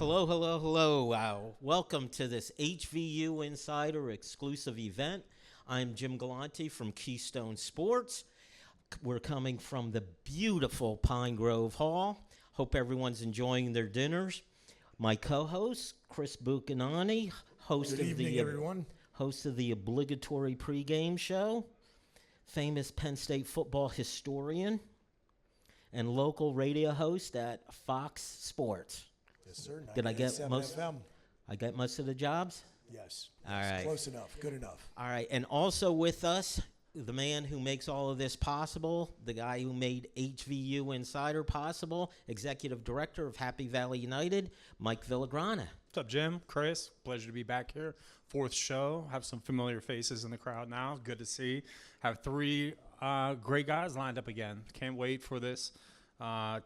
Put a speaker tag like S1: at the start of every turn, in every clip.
S1: Hello, hello, hello. Welcome to this HVU Insider exclusive event. I'm Jim Galanti from Keystone Sports. We're coming from the beautiful Pine Grove Hall. Hope everyone's enjoying their dinners. My co-host, Chris Buchignani, host of the obligatory pregame show, famous Penn State football historian, and local radio host at Fox Sports.
S2: Yes, sir.
S1: Did I get most?
S2: FM.
S1: I got most of the jobs?
S2: Yes.
S1: All right.
S2: Close enough. Good enough.
S1: All right. And also with us, the man who makes all of this possible, the guy who made HVU Insider possible, Executive Director of Happy Valley United, Mike Villagrana.
S3: What's up, Jim? Chris, pleasure to be back here. Fourth show. Have some familiar faces in the crowd now. Good to see. Have three great guys lined up again. Can't wait for this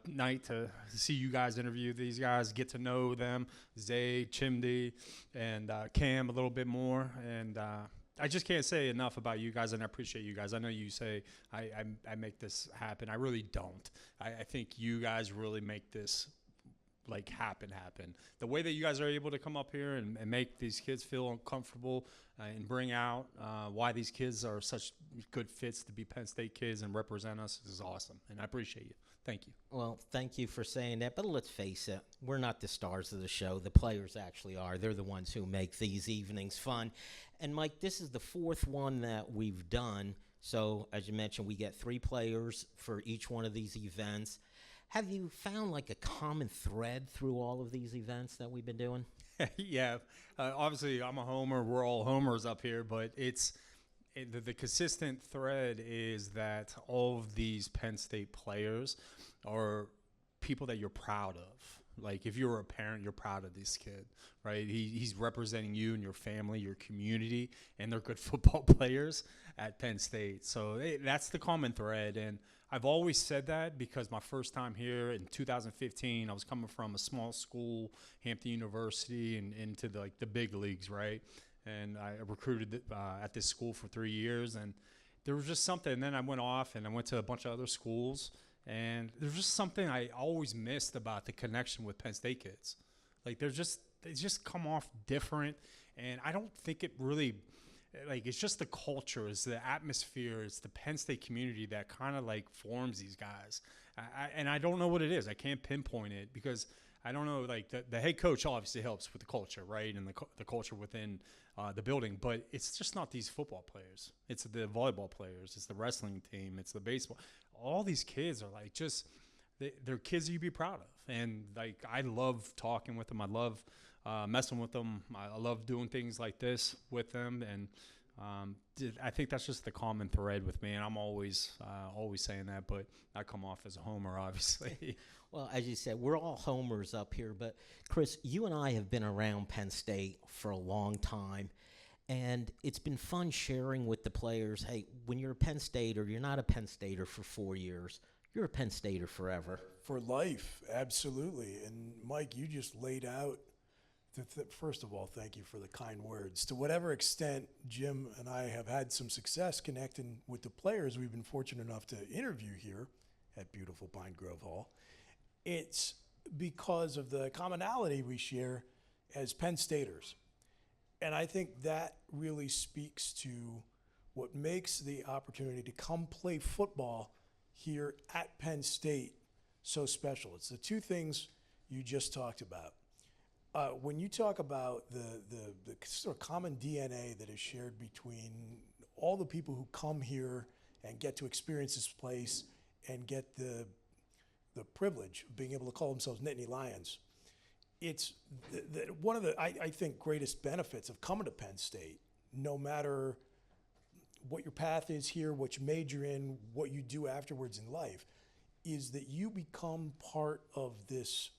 S3: night to see you guys interview these guys, get to know them, Zay, Chimdy, and Cam a little bit more. And I just can't say enough about you guys, and I appreciate you guys. I know you say I make this happen. I really don't. I think you guys really make this like happen. The way that you guys are able to come up here and make these kids feel uncomfortable and bring out why these kids are such good fits to be Penn State kids and represent us is awesome, and I appreciate you. Thank you.
S1: Well, thank you for saying that, but let's face it, we're not the stars of the show. The players actually are. They're the ones who make these evenings fun. And, Mike, this is the fourth one that we've done. So, as you mentioned, we get 3 players for each one of these events. Have you found, like, a common thread through all of these events that we've been doing?
S3: Yeah. Obviously, I'm a homer. We're all homers up here, but the consistent thread is that all of these Penn State players are people that you're proud of. Like, if you're a parent, you're proud of this kid, right? He's representing you and your family, your community, and they're good football players at Penn State. So that's the common thread. And I've always said that because my first time here in 2015, I was coming from a small school, Hampton University, and into the big leagues, right? And I recruited at this school for 3 years, and there was just something. And then I went off, and I went to a bunch of other schools, and there's just something I always missed about the connection with Penn State kids. Like, they just come off different, and I don't think it really it's just the culture, it's the atmosphere, it's the Penn State community that kind of forms these guys. And I don't know what it is. I can't pinpoint it because I don't know. The head coach obviously helps with the culture, right, and the culture within the building. But it's just not these football players. It's the volleyball players. It's the wrestling team. It's the baseball. All these kids are they're kids you'd be proud of. And I love talking with them. I love messing with them. I love doing things like this with them. And I think that's just the common thread with me. And I'm always saying that, but I come off as a homer, obviously.
S1: Well, as you said, we're all homers up here. But, Chris, you and I have been around Penn State for a long time. And it's been fun sharing with the players, hey, when you're a Penn Stater, you're not a Penn Stater for 4 years. You're a Penn Stater forever.
S2: For life, absolutely. And, Mike, you just laid out, first of all, thank you for the kind words. To whatever extent Jim and I have had some success connecting with the players we've been fortunate enough to interview here at beautiful Pine Grove Hall, it's because of the commonality we share as Penn Staters. And I think that really speaks to what makes the opportunity to come play football here at Penn State so special. It's the two things you just talked about. When you talk about the sort of common DNA that is shared between all the people who come here and get to experience this place and get the privilege of being able to call themselves Nittany Lions, it's one of the, I think, greatest benefits of coming to Penn State, no matter what your path is here, what you major in, what you do afterwards in life, is that you become part of this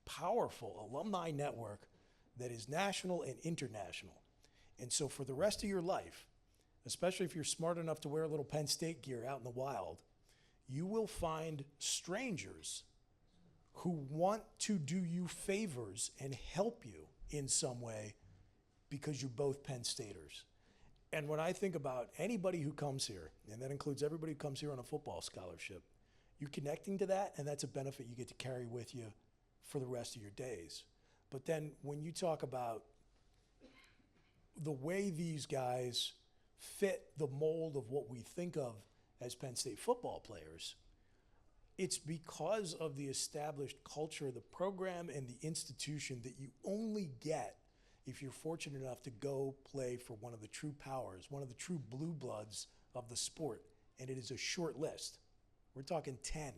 S2: powerful alumni network that is national and international. And so for the rest of your life, especially if you're smart enough to wear a little Penn State gear out in the wild, you will find strangers who want to do you favors and help you in some way because you're both Penn Staters. And when I think about anybody who comes here, and that includes everybody who comes here on a football scholarship, you're connecting to that, and that's a benefit you get to carry with you for the rest of your days. But then when you talk about the way these guys fit the mold of what we think of as Penn State football players, it's because of the established culture of the program and the institution that you only get if you're fortunate enough to go play for one of the true powers, one of the true blue bloods of the sport. And it is a short list. We're talking 10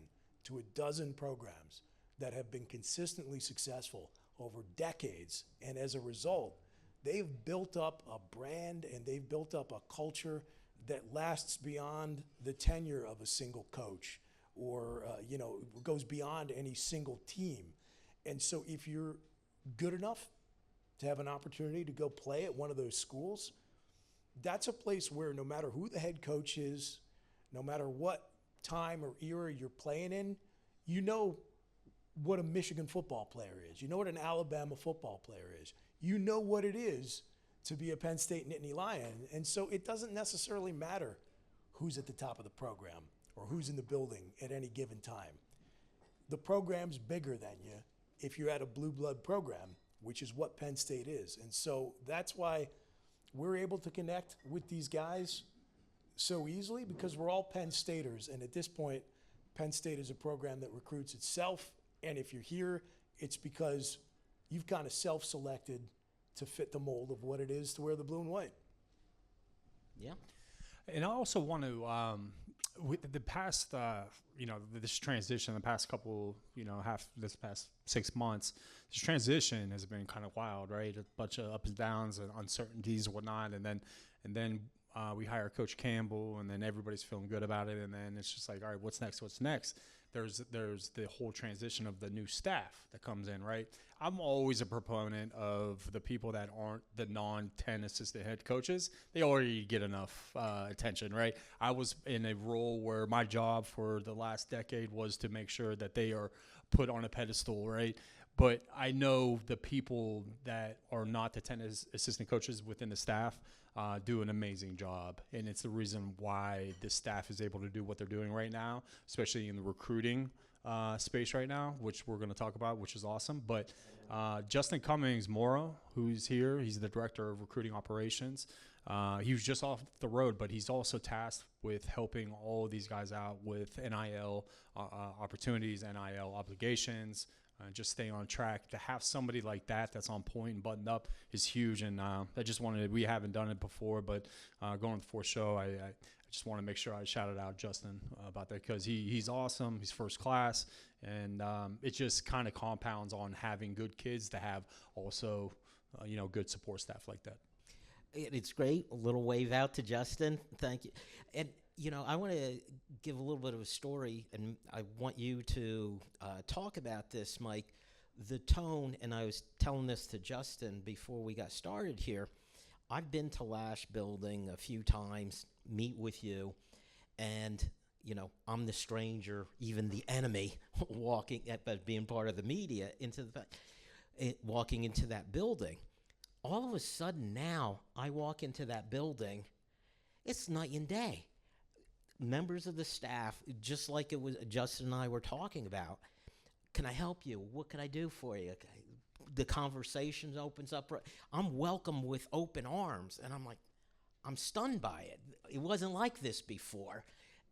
S2: to a dozen programs that have been consistently successful over decades. And as a result, they've built up a brand and they've built up a culture that lasts beyond the tenure of a single coach, or goes beyond any single team. And so if you're good enough to have an opportunity to go play at one of those schools, that's a place where no matter who the head coach is, no matter what time or era you're playing in, you know what a Michigan football player is. You know what an Alabama football player is. You know what it is to be a Penn State Nittany Lion. And so it doesn't necessarily matter who's at the top of the program or who's in the building at any given time. The program's bigger than you if you're at a blue blood program, which is what Penn State is. And so that's why we're able to connect with these guys so easily, because we're all Penn Staters. And at this point, Penn State is a program that recruits itself. And if you're here, it's because you've kind of self-selected to fit the mold of what it is to wear the blue and white.
S1: Yeah.
S3: And I also want to, with the past, this transition, the past couple, this past 6 months, this transition has been kind of wild, right? A bunch of ups and downs and uncertainties and whatnot. And then we hire Coach Campbell, and then everybody's feeling good about it. And then it's just like, all right, what's next? What's next? There's the whole transition of the new staff that comes in, right? I'm always a proponent of the people that aren't the non-10 assistant head coaches. They already get enough attention, right? I was in a role where my job for the last decade was to make sure that they are put on a pedestal, right? But I know the people that are not the 10 assistant coaches within the staff do an amazing job. And it's the reason why the staff is able to do what they're doing right now, especially in the recruiting space right now, which we're going to talk about, which is awesome. But Justin Cummings-Morrow, who's here, he's the director of recruiting operations. He was just off the road, but he's also tasked with helping all these guys out with NIL opportunities, NIL obligations, just stay on track. To have somebody like that that's on point and buttoned up is huge. And we haven't done it before, but going to the fourth show, I just want to make sure I shouted out Justin about that, because he's awesome. He's first class. And it just kind of compounds on having good kids to have also, good support staff like that.
S1: It's great. A little wave out to Justin. Thank you. And, I want to give a little bit of a story, and I want you to talk about this, Mike. The tone, and I was telling this to Justin before we got started here. I've been to Lash Building a few times, meet with you, and, I'm the stranger, even the enemy, walking, but being part of the media, walking into that building. All of a sudden now, I walk into that building, it's night and day. Members of the staff, just like it was Justin and I were talking about, can I help you? What can I do for you? The conversation opens up. I'm welcomed with open arms, and I'm stunned by it. It wasn't like this before.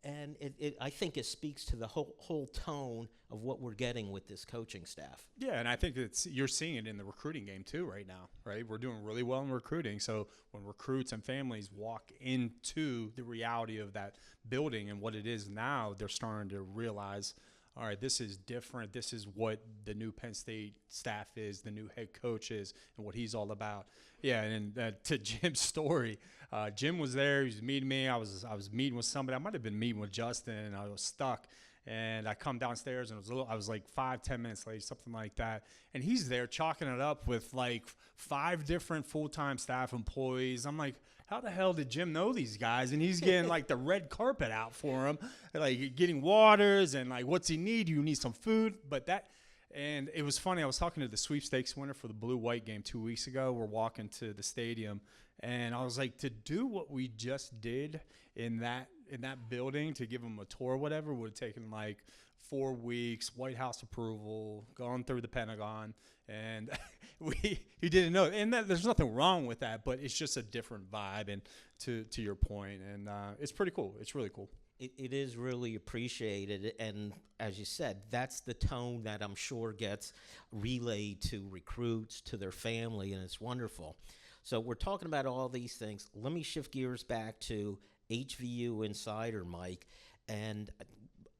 S1: And I think it speaks to the whole tone of what we're getting with this coaching staff.
S3: Yeah, and I think you're seeing it in the recruiting game too right now, right? We're doing really well in recruiting. So when recruits and families walk into the reality of that building and what it is now, they're starting to realize, all right, this is different. This is what the new Penn State staff is, the new head coach is, and what he's all about. Yeah, and to Jim's story, Jim was there. He was meeting me. I was meeting with somebody. I might have been meeting with Justin, and I was stuck. And I come downstairs, and I was like 5-10 minutes late, something like that. And he's there chalking it up with like 5 different full-time staff employees. I'm like, how the hell did Jim know these guys? And he's getting like the red carpet out for him, like getting waters and like, what's he need? You need some food. And it was funny. I was talking to the sweepstakes winner for the blue-white game 2 weeks ago. We're walking to the stadium, and I was like, to do what we just did in that building, to give them a tour or whatever, would have taken like 4 weeks, White House approval, gone through the Pentagon. And he didn't know, and there's nothing wrong with that, but it's just a different vibe. And to your point, and it's pretty cool. It's really cool.
S1: It is really appreciated, and as you said, that's the tone that I'm sure gets relayed to recruits, to their family, and it's wonderful. So we're talking about all these things. Let me shift gears back to HVU Insider, Mike, and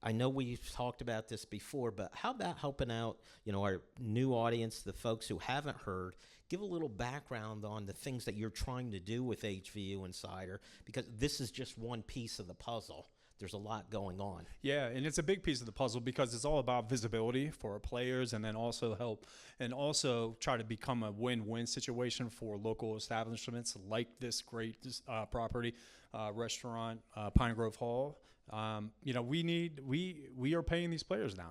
S1: I know we've talked about this before, but how about helping out, our new audience, the folks who haven't heard, give a little background on the things that you're trying to do with HVU Insider, because this is just one piece of the puzzle. There's a lot going on.
S3: Yeah, and it's a big piece of the puzzle because it's all about visibility for our players, and then also help and also try to become a win-win situation for local establishments like this great property, restaurant, Pine Grove Hall. We are paying these players now.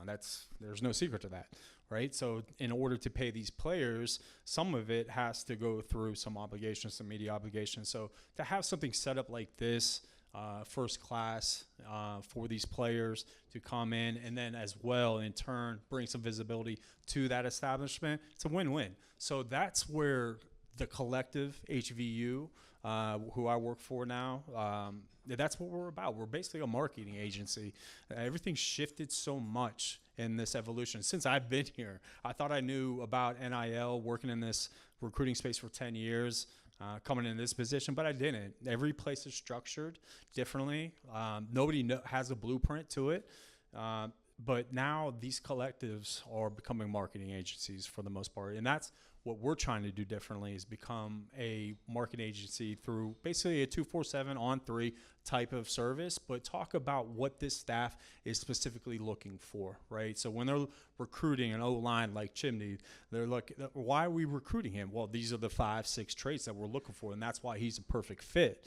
S3: There's no secret to that, right? So in order to pay these players, some of it has to go through some obligations, some media obligations. So to have something set up like this, first class for these players to come in, and then as well in turn bring some visibility to that establishment, it's a win-win. So that's where the collective HVU, who I work for now, that's what we're about. We're basically a marketing agency. Everything's shifted so much in this evolution since I've been here. I thought I knew about NIL, working in this recruiting space for 10 years. Coming in this position, but I didn't. Every place is structured differently. Nobody has a blueprint to it. But now these collectives are becoming marketing agencies for the most part. And that's what we're trying to do differently, is become a marketing agency through basically a 247 on 3 type of service, but talk about what this staff is specifically looking for, right? So when they're recruiting an O-line like Chimdy, they're like, why are we recruiting him? Well, these are the 5-6 traits that we're looking for, and that's why he's a perfect fit.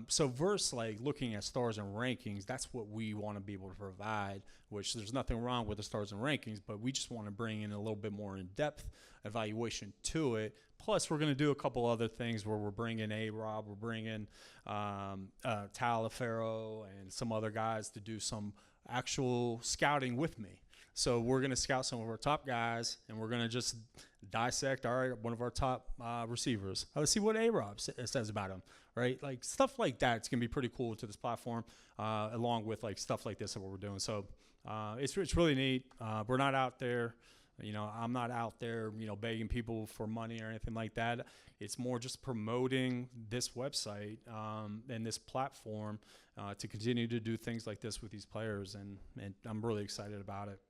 S3: So versus like looking at stars and rankings, that's what we want to be able to provide, which there's nothing wrong with the stars and rankings, but we just want to bring in a little bit more in-depth evaluation to it. Plus, we're going to do a couple other things where we're bringing A-Rob, we're bringing Talafero and some other guys to do some actual scouting with me. So we're going to scout some of our top guys, and we're going to just dissect one of our top receivers. Let's see what A-Rob says about him, right? Like stuff like that. It's going to be pretty cool to this platform, along with like stuff like this that we're doing. So it's really neat. We're not out there. I'm not out there, begging people for money or anything like that. It's more just promoting this website and this platform to continue to do things like this with these players, and I'm really excited about it.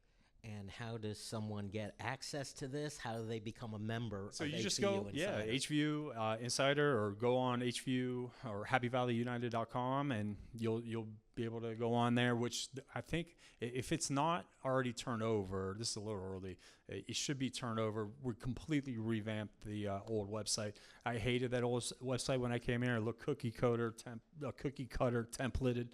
S1: And how does someone get access to this? How do they become a member?
S3: So
S1: of
S3: you
S1: HVU
S3: just go,
S1: Insider?
S3: HVU Insider, or go on HVU or HappyValleyUnited.com, and you'll be able to go on there. Which I think, if it's not already turned over, this is a little early. It should be turned over. We completely revamped the old website. I hated that old website when I came here. It looked cookie cutter templated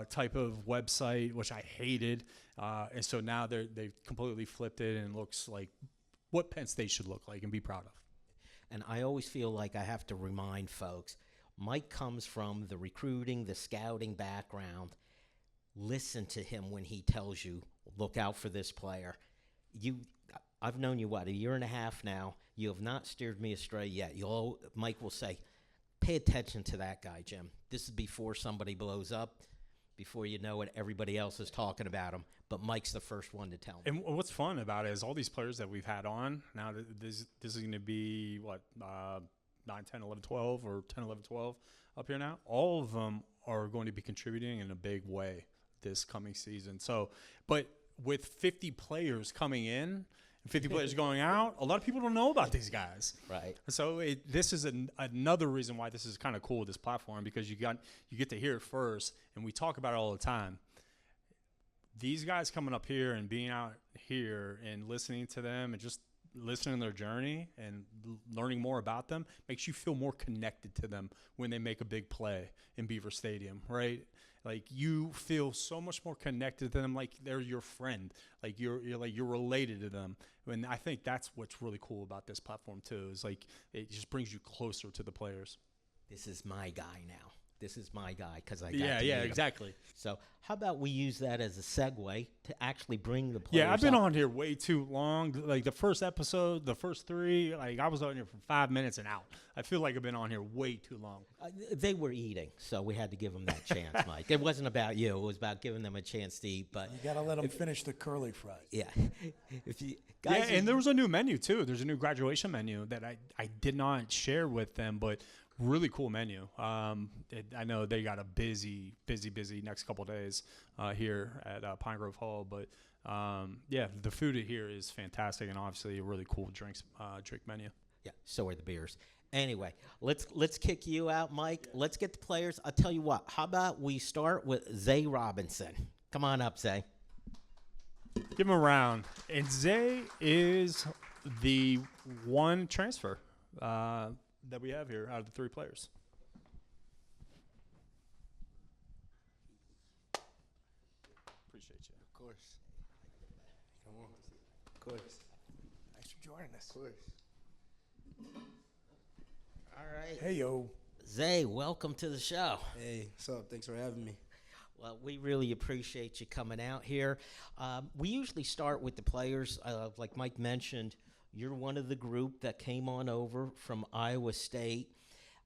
S3: type of website, which I hated. And so now they've completely flipped it, and it looks like what Penn State should look like and be proud of.
S1: And I always feel like I have to remind folks, Mike comes from the recruiting, the scouting background. Listen to him when he tells you, look out for this player. I've known you, a year and a half now. You have not steered me astray yet. Mike will say, pay attention to that guy, Jim. This is before somebody blows up. Before you know it, everybody else is talking about him, but Mike's the first one to tell me.
S3: And what's fun about it is all these players that we've had on, now this is going to be, 9, 10, 11, 12, or 10, 11, 12 up here now. All of them are going to be contributing in a big way this coming season. So, but with 50 players coming in, 50 players going out, a lot of people don't know about these guys.
S1: Right.
S3: So this is another reason why this is kind of cool, this platform, because you get to hear it first, and we talk about it all the time. These guys coming up here and being out here and listening to them and just listening to their journey and learning more about them makes you feel more connected to them when they make a big play in Beaver Stadium, right? Like, you feel so much more connected to them, like they're your friend, like you're related to them. And I think that's what's really cool about this platform too, is like it just brings you closer to the players.
S1: This is my guy now. this is my guy because I got
S3: Yeah,
S1: to
S3: yeah,
S1: meet him.
S3: exactly.
S1: So how about we use that as a segue to actually bring the players
S3: Yeah, I've been
S1: up.
S3: on here way too long. Like the first episode, the first 3, like I was on here for 5 minutes and out. I feel like I've been on here way too long.
S1: They were eating, so we had to give them that chance, Mike. It wasn't about you. It was about giving them a chance to eat. But
S2: You got to let them finish the curly fries.
S1: yeah, if you guys,
S3: Yeah, and there was a new menu too. There's a new graduation menu that I did not share with them, but really cool menu. I know they got a busy next couple days here at Pine Grove Hall, but yeah, the food here is fantastic, and obviously a really cool drink menu.
S1: yeah, so are the beers. Anyway, let's kick you out, Mike. Let's get the players. I'll tell you what. How about we start with Zay Robinson? Come on up, Zay.
S3: Give him a round. And Zay is the one transfer that we have here out of the 3 players. Appreciate you.
S4: Of course. Come on. Of course.
S2: Thanks for joining us.
S4: Of course.
S1: All right.
S2: Hey, yo.
S1: Zay, welcome to the show.
S4: Hey, what's up? Thanks for having me.
S1: Well, we really appreciate you coming out here. We usually start with the players. Like Mike mentioned, you're one of the group that came on over from Iowa State.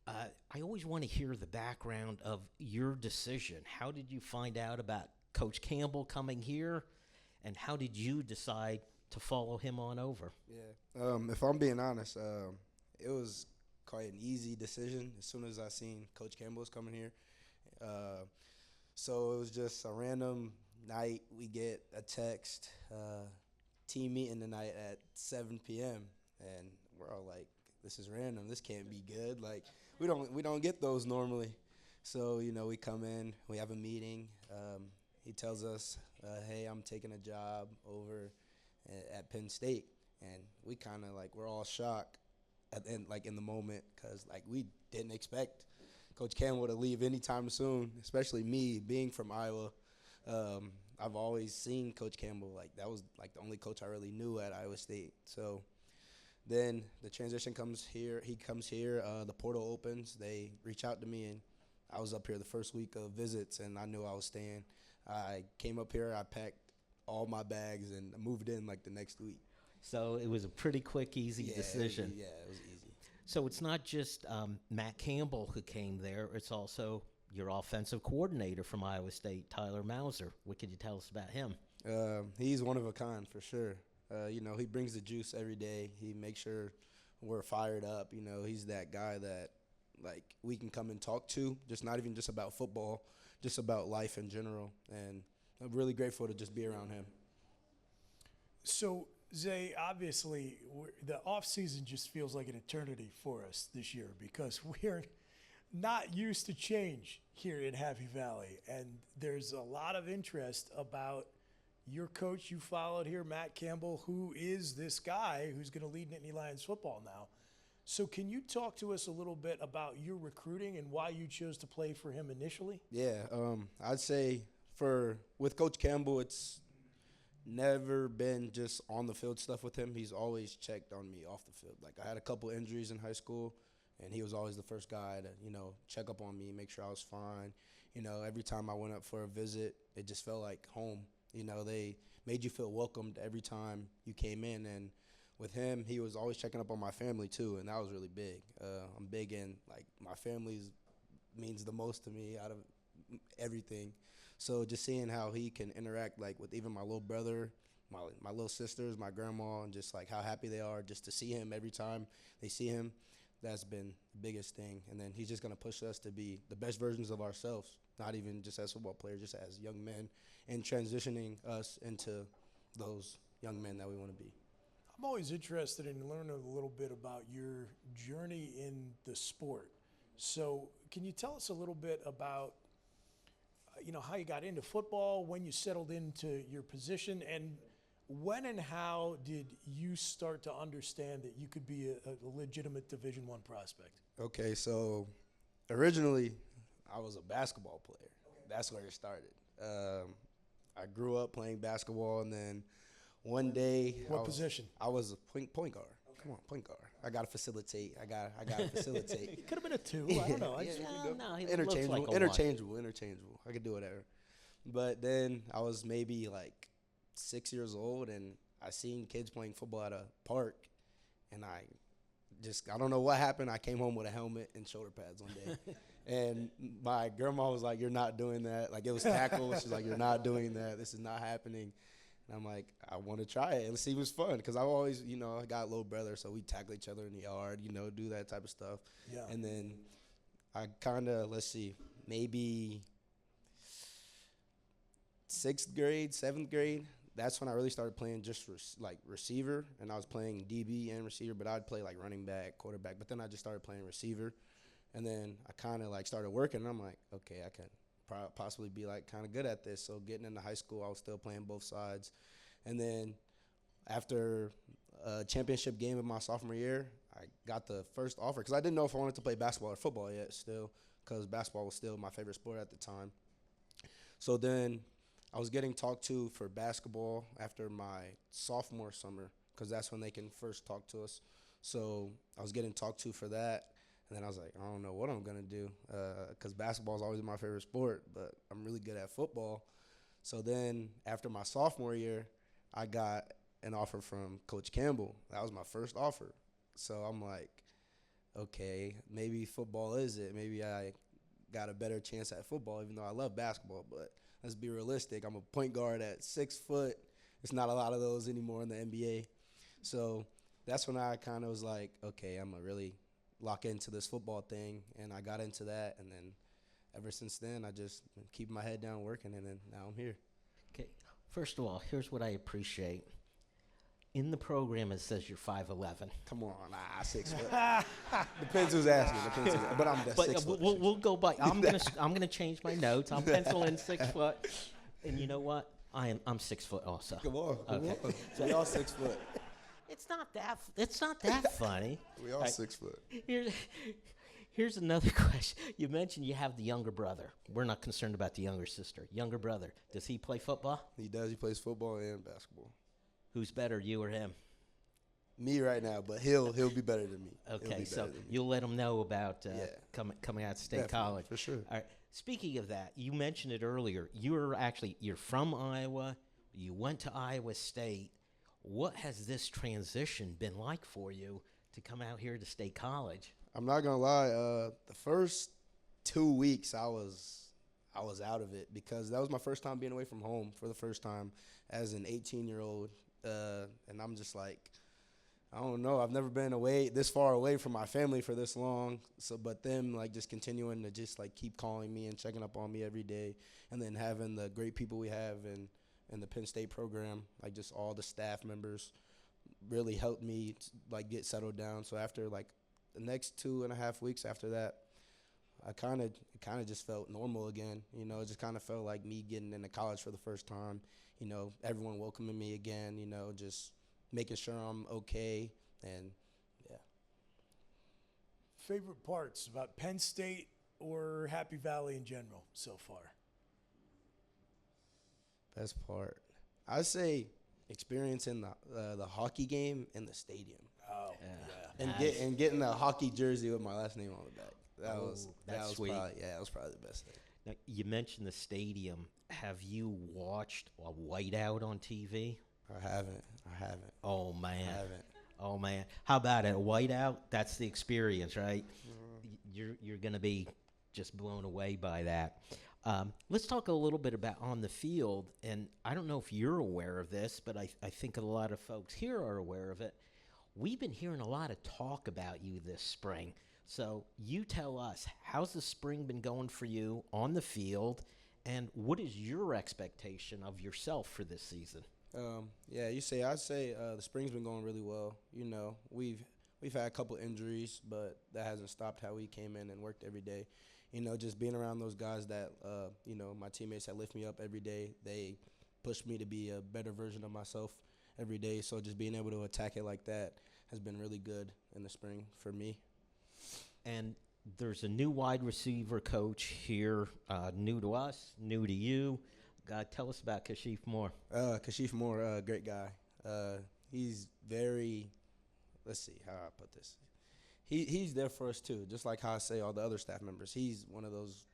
S1: I always want to hear the background of your decision. How did you find out about Coach Campbell coming here, and how did you decide to follow him on over?
S4: Yeah. If I'm being honest, it was quite an easy decision as soon as I seen Coach Campbell was coming here. So it was just a random night. We get a text, team meeting tonight at 7 p.m. And we're all like, this is random. This can't be good. Like, we don't get those normally. So, we come in, we have a meeting. He tells us, hey, I'm taking a job over at Penn State. And we kind of we're all shocked in the moment because we didn't expect Coach Campbell to leave anytime soon, especially me being from Iowa. I've always seen Coach Campbell. That was the only coach I really knew at Iowa State. So then the transition comes here. He comes here. The portal opens. They reach out to me, and I was up here the first week of visits, and I knew I was staying. I came up here. I packed all my bags and moved in the next week.
S1: So it was a pretty quick, easy decision.
S4: It was easy.
S1: So it's not just Matt Campbell who came there. It's also your offensive coordinator from Iowa State, Tyler Mauser. What could you tell us about him?
S4: He's one of a kind for sure. He brings the juice every day. He makes sure we're fired up. He's that guy that we can come and talk to, just not even just about football, just about life in general. And I'm really grateful to just be around him.
S2: So, Zay, obviously, the offseason just feels like an eternity for us this year because we're not used to change here in Happy Valley. And there's a lot of interest about your coach you followed here, Matt Campbell, who is this guy who's going to lead Nittany Lions football now. So can you talk to us a little bit about your recruiting and why you chose to play for him initially?
S4: Yeah, I'd say with Coach Campbell, it's never been just on the field stuff with him. He's always checked on me off the field. I had a couple injuries in high school, and he was always the first guy to, check up on me, make sure I was fine. Every time I went up for a visit, it just felt like home. They made you feel welcomed every time you came in. And with him, he was always checking up on my family too, and that was really big. I'm big in, my family means the most to me out of everything. So just seeing how he can interact with even my little brother, my little sisters, my grandma, and just how happy they are just to see him every time they see him, that's been the biggest thing. And then he's just going to push us to be the best versions of ourselves, not even just as football players, just as young men, and transitioning us into those young men that we want to be.
S2: I'm always interested in learning a little bit about your journey in the sport. So can you tell us a little bit about how you got into football, when you settled into your position, and when and how did you start to understand that you could be a legitimate Division I prospect?
S4: Okay, so originally I was a basketball player. That's where it started. I grew up playing basketball, and then one day
S2: What position?
S4: I was a point guard. come on, point guard. I gotta facilitate. I gotta facilitate.
S2: It could have been a 2. I don't know. I just,
S1: No, he looks
S4: interchangeable,
S1: like a one.
S4: interchangeable. I could do whatever. But then I was maybe like 6 years old, and I seen kids playing football at a park, and I don't know what happened. I came home with a helmet and shoulder pads one day. And my grandma was like, "You're not doing that." Like, it was tackle. She's like, "You're not doing that. This is not happening." And I'm like, I want to try it and see what's fun. Because I've always, I got a little brother, so we tackle each other in the yard, do that type of stuff.
S2: Yeah.
S4: And then I kind of, maybe 6th grade, 7th grade, that's when I really started playing just receiver. And I was playing DB and receiver, but I'd play like running back, quarterback. But then I just started playing receiver. And then I kind of started working, and I'm like, okay, I can possibly be kind of good at this. So getting into high school, I was still playing both sides. And then after a championship game of my sophomore year, I got the first offer because I didn't know if I wanted to play basketball or football yet still, because basketball was still my favorite sport at the time. So then I was getting talked to for basketball after my sophomore summer, because that's when they can first talk to us. So I was getting talked to for that. And then I was like, I don't know what I'm going to do, because basketball is always my favorite sport, but I'm really good at football. So then after my sophomore year, I got an offer from Coach Campbell. That was my first offer. So I'm like, okay, maybe football is it. Maybe I got a better chance at football, even though I love basketball. But let's be realistic. I'm a point guard at 6 foot. It's not a lot of those anymore in the NBA. So that's when I kind of was like, okay, I'm going to really lock into this football thing, and I got into that, and then ever since then I just been keeping my head down working, and then now I'm here.
S1: Okay, first of all, here's what I appreciate. In the program, it says you're 5'11".
S4: Come on, 6 foot. Depends who's asking. But I'm that 6 foot.
S1: We'll go by. I'm gonna change my notes. I'll pencil in 6 foot. And you know what? I'm 6 foot also.
S4: Come on. So we all 6 foot.
S1: It's not that funny.
S4: We all 6 foot.
S1: Here's another question. You mentioned you have the younger brother. We're not concerned about the younger sister. Younger brother, does he play football?
S4: He does. He plays football and basketball.
S1: Who's better, you or him?
S4: Me right now, but he'll be better than me.
S1: Okay, so you'll let him know about coming out of State
S4: Definitely,
S1: College.
S4: for sure.
S1: All right. Speaking of that, you mentioned it earlier. You're from Iowa. You went to Iowa State. What has this transition been like for you to come out here to State College?
S4: I'm not gonna lie. The first 2 weeks, I was out of it, because that was my first time being away from home for the first time as an 18-year-old, and I'm just like, I don't know. I've never been this far away from my family for this long. So, but them just continuing to just keep calling me and checking up on me every day, and then having the great people we have in the Penn State program, just all the staff members really helped me get settled down. So after the next 2.5 weeks after that, I kind of just felt normal again. It just kind of felt like me getting into college for the first time. Everyone welcoming me again. Just making sure I'm okay, and yeah.
S2: Favorite parts about Penn State or Happy Valley in general so far?
S4: Best part, I'd say experiencing the hockey game in the stadium.
S2: Oh,
S1: Yeah.
S2: yeah.
S4: And getting a hockey jersey with my last name on the back. That was
S1: sweet.
S4: That was probably the best thing.
S1: Now, you mentioned the stadium. Have you watched a whiteout on TV?
S4: I haven't.
S1: Oh, man.
S4: I haven't.
S1: Oh, man. How about it? A whiteout? That's the experience, right? You're going to be just blown away by that. Let's talk a little bit about on the field, and I don't know if you're aware of this, but I think a lot of folks here are aware of it. We've been hearing a lot of talk about you this spring. So you tell us, how's the spring been going for you on the field, and what is your expectation of yourself for this season?
S4: I'd say the spring's been going really well. We've had a couple injuries, but that hasn't stopped how we came in and worked every day. Just being around those guys that, my teammates that lift me up every day, they push me to be a better version of myself every day. So just being able to attack it like that has been really good in the spring for me.
S1: And there's a new wide receiver coach here, new to us, new to you. Tell us about Kashif Moore.
S4: Kashif Moore, great guy. He's very let's see how I put this. He's there for us too, just like how I say all the other staff members. He's one of those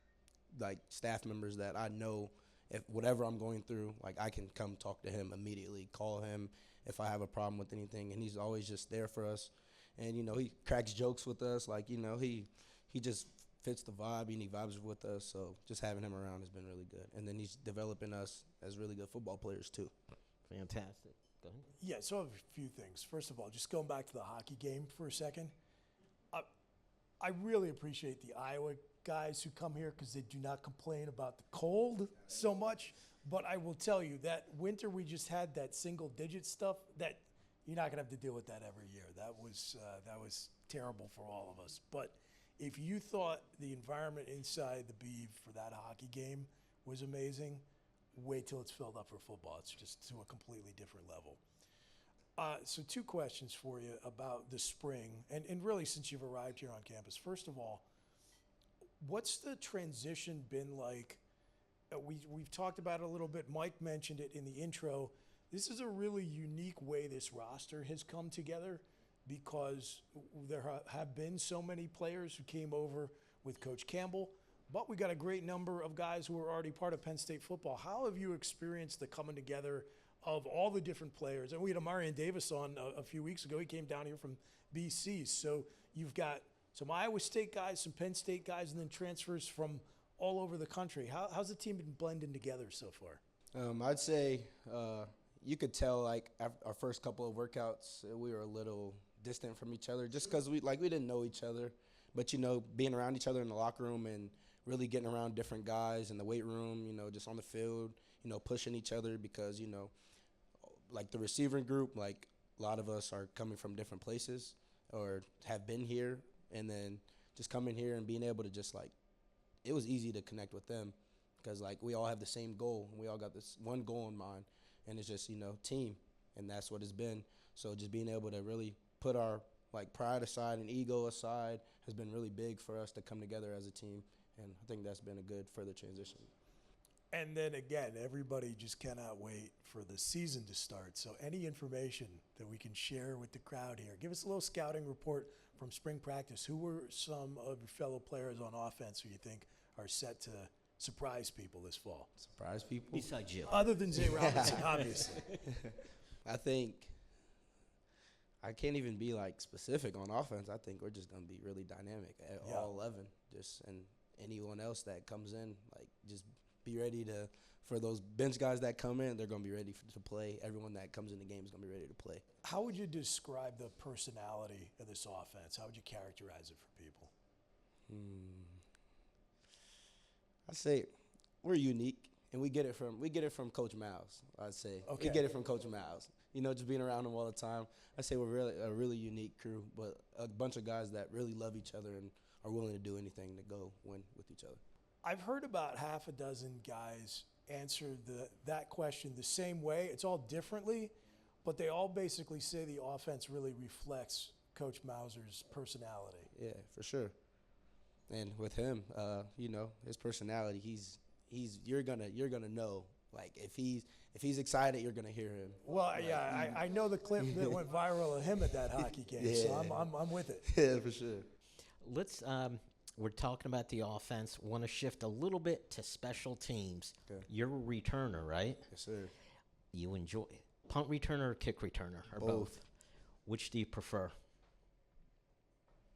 S4: like staff members that I know if whatever I'm going through, like I can come talk to him immediately, call him if I have a problem with anything, and he's always just there for us. And he cracks jokes with us, like he just fits the vibe and he vibes with us. So just having him around has been really good. And then he's developing us as really good football players too.
S1: Fantastic. Go ahead.
S2: Yeah, so I have a few things. First of all, just going back to the hockey game for a second, I really appreciate the Iowa guys who come here because they do not complain about the cold so much. But I will tell you that winter we just had that single-digit stuff that you're not going to have to deal with that every year. That was terrible for all of us. But if you thought the environment inside the Beeve for that hockey game was amazing, wait till it's filled up for football. It's just to a completely different level. So 2 questions for you about the spring, and really since you've arrived here on campus. First of all, what's the transition been like? We've talked about it a little bit. Mike mentioned it in the intro. This is a really unique way this roster has come together because there have been so many players who came over with Coach Campbell, but we got a great number of guys who are already part of Penn State football. How have you experienced the coming together of all the different players? And we had Amarian Davis on a few weeks ago. He came down here from BC. So you've got some Iowa State guys, some Penn State guys, and then transfers from all over the country. How's the team been blending together so far?
S4: I'd say you could tell, like, after our first couple of workouts, we were a little distant from each other just because we didn't know each other. But, being around each other in the locker room and really getting around different guys in the weight room, just on the field, pushing each other because, like the receiving group, like a lot of us are coming from different places or have been here. And then just coming here and being able to just it was easy to connect with them because we all have the same goal and we all got this one goal in mind, and it's just team, and that's what it's been. So just being able to really put our pride aside and ego aside has been really big for us to come together as a team, and I think that's been a good further transition.
S2: And then again, everybody just cannot wait for the season to start. So any information that we can share with the crowd here, give us a little scouting report from spring practice. Who were some of your fellow players on offense who you think are set to surprise people this fall?
S4: Surprise people?
S1: Besides you.
S2: Other than Zay Robinson, obviously.
S4: I think I can't even be specific on offense. I think we're just going to be really dynamic at all 11. And anyone else that comes in, just be ready for those bench guys that come in, they're going to be ready to play. Everyone that comes in the game is going to be ready to play.
S2: How would you describe the personality of this offense? How would you characterize it for people?
S4: I'd say we're unique, and we get it from Coach Miles. I'd say we get it from Coach Miles. Just being around him all the time. I'd say we're a really unique crew, but a bunch of guys that really love each other and are willing to do anything to go win with each other.
S2: I've heard about half a dozen guys answer that question the same way. It's all differently, but they all basically say the offense really reflects Coach Mauser's personality.
S4: Yeah, for sure. And with him, his personality, you're gonna know. If he's excited, you're gonna hear him.
S2: Well, I know the clip that went viral of him at that hockey game, so I'm with it.
S4: Yeah, for sure.
S1: Let's we're talking about the offense. Want to shift a little bit to special teams.
S4: Okay.
S1: You're a returner, right?
S4: Yes, sir.
S1: You enjoy punt returner or kick returner, or both? Which do you prefer?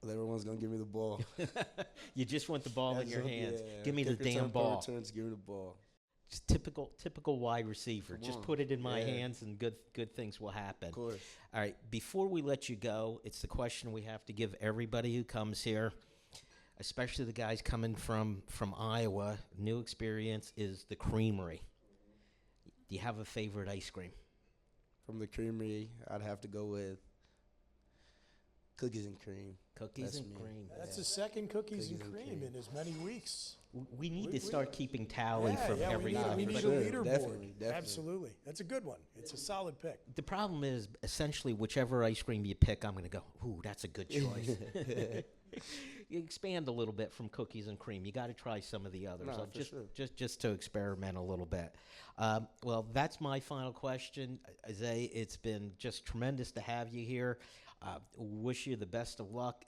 S4: Everyone's gonna give me the ball.
S1: You just want the ball in your hands.
S4: Yeah.
S1: Give me the damn ball.
S4: Returns, give me the ball.
S1: Just typical wide receiver. Just put it in my hands, and good things will happen.
S4: Of course.
S1: All right. Before we let you go, it's the question we have to give everybody who comes here, especially the guys coming from Iowa. New experience is the creamery. Do you have a favorite ice cream?
S4: From the creamery, I'd have to go with cookies and cream.
S1: Cookies and cream.
S2: That's the second cookies and cream in as many weeks.
S1: We need to start keeping tally from everybody.
S2: We need a
S4: sure.
S2: leaderboard.
S4: Definitely.
S2: Absolutely. That's a good one. It's a solid pick.
S1: The problem is, essentially, whichever ice cream you pick, I'm going to go, ooh, that's a good choice. You expand a little bit from cookies and cream. You got to try some of the others, just to experiment a little bit. Well, that's my final question. Zay, it's been just tremendous to have you here. Wish you the best of luck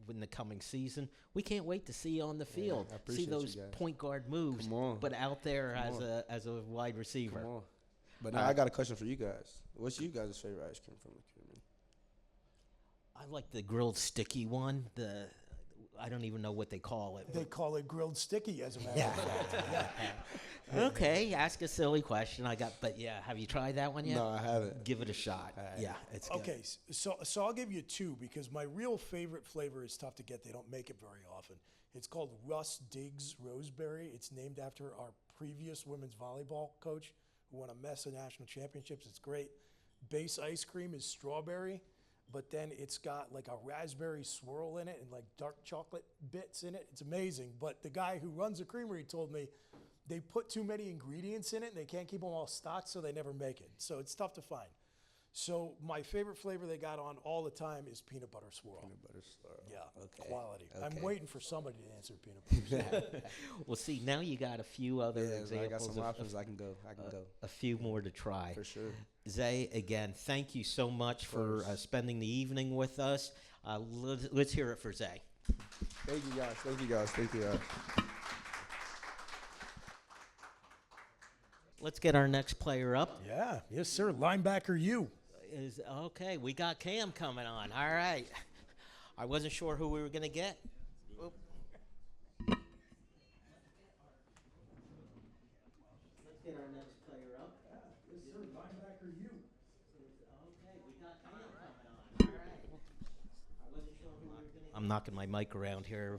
S1: in the coming season. We can't wait to see you on the field.
S4: I
S1: See
S4: appreciate
S1: those
S4: you guys.
S1: point guard moves,
S4: Come on.
S1: but out there
S4: Come
S1: as a wide receiver.
S4: Come on. But now I got a question for you guys. What's you guys' favorite ice cream from the community?
S1: I like the grilled sticky one. I don't even know what they call it.
S2: They call it grilled sticky, as a matter of fact. Yeah.
S1: Okay, ask a silly question. But yeah, have you tried that one yet?
S4: No, I haven't.
S1: Give it a shot. Yeah, it's good.
S2: Okay, so I'll give you two because my real favorite flavor is tough to get. They don't make it very often. It's called Russ Diggs Roseberry. It's named after our previous women's volleyball coach who won a mess of national championships. It's great. Base ice cream is strawberry, but then it's got like a raspberry swirl in it and like dark chocolate bits in it. It's amazing. But the guy who runs the creamery told me they put too many ingredients in it and they can't keep them all stocked, so they never make it. So it's tough to find. So my favorite flavor they got on all the time is peanut butter swirl.
S4: Peanut butter swirl.
S2: Yeah,
S4: Okay.
S2: quality.
S4: Okay.
S2: I'm waiting for somebody to answer peanut butter swirl.
S1: Well, see, now you got a few other
S4: Yeah,
S1: examples.
S4: I got some
S1: of-
S4: options. I can go.
S1: a few more to try.
S4: For sure.
S1: Zay, again, thank you so much for spending the evening with us. Let's hear it for Zay.
S4: Thank you guys. Thank you guys. Thank you guys.
S1: Let's get our next player up.
S2: Yeah, yes, sir. Linebacker you.
S1: Okay, we got Cam coming on. All right. I wasn't sure who we were going to get. Oop. Let's get our next player up.
S2: Yes, sir. Linebacker you.
S1: Okay, we got Cam coming on. All right. I wasn't sure who we were going to. I'm knocking my mic around here.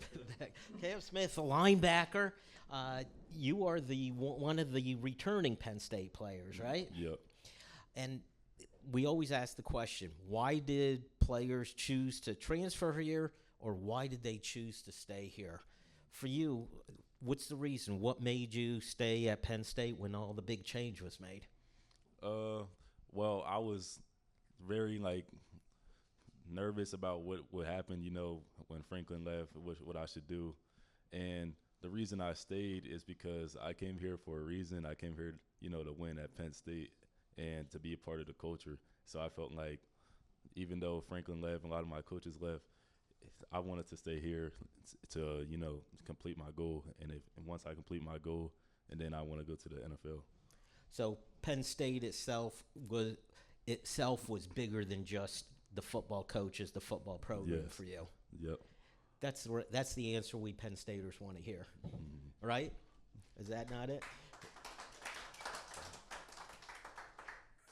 S1: Cam Smith, a linebacker. You are one of the returning Penn State players, right?
S5: Yep.
S1: And we always ask the question, why did players choose to transfer here, or why did they choose to stay here? For you, what's the reason? What made you stay at Penn State when all the big change was made?
S5: Well, I was very nervous about what would happen, when Franklin left, what I should do. And the reason I stayed is because I came here for a reason. I came here, to win at Penn State and to be a part of the culture. So I felt like even though Franklin left and a lot of my coaches left, I wanted to stay here to, complete my goal. And once I complete my goal, and then I want to go to the NFL.
S1: So Penn State itself was bigger than just the football coaches, the football program
S5: Yes.
S1: for you.
S5: Yep.
S1: That's the answer we Penn Staters want to hear, right? Is that not it?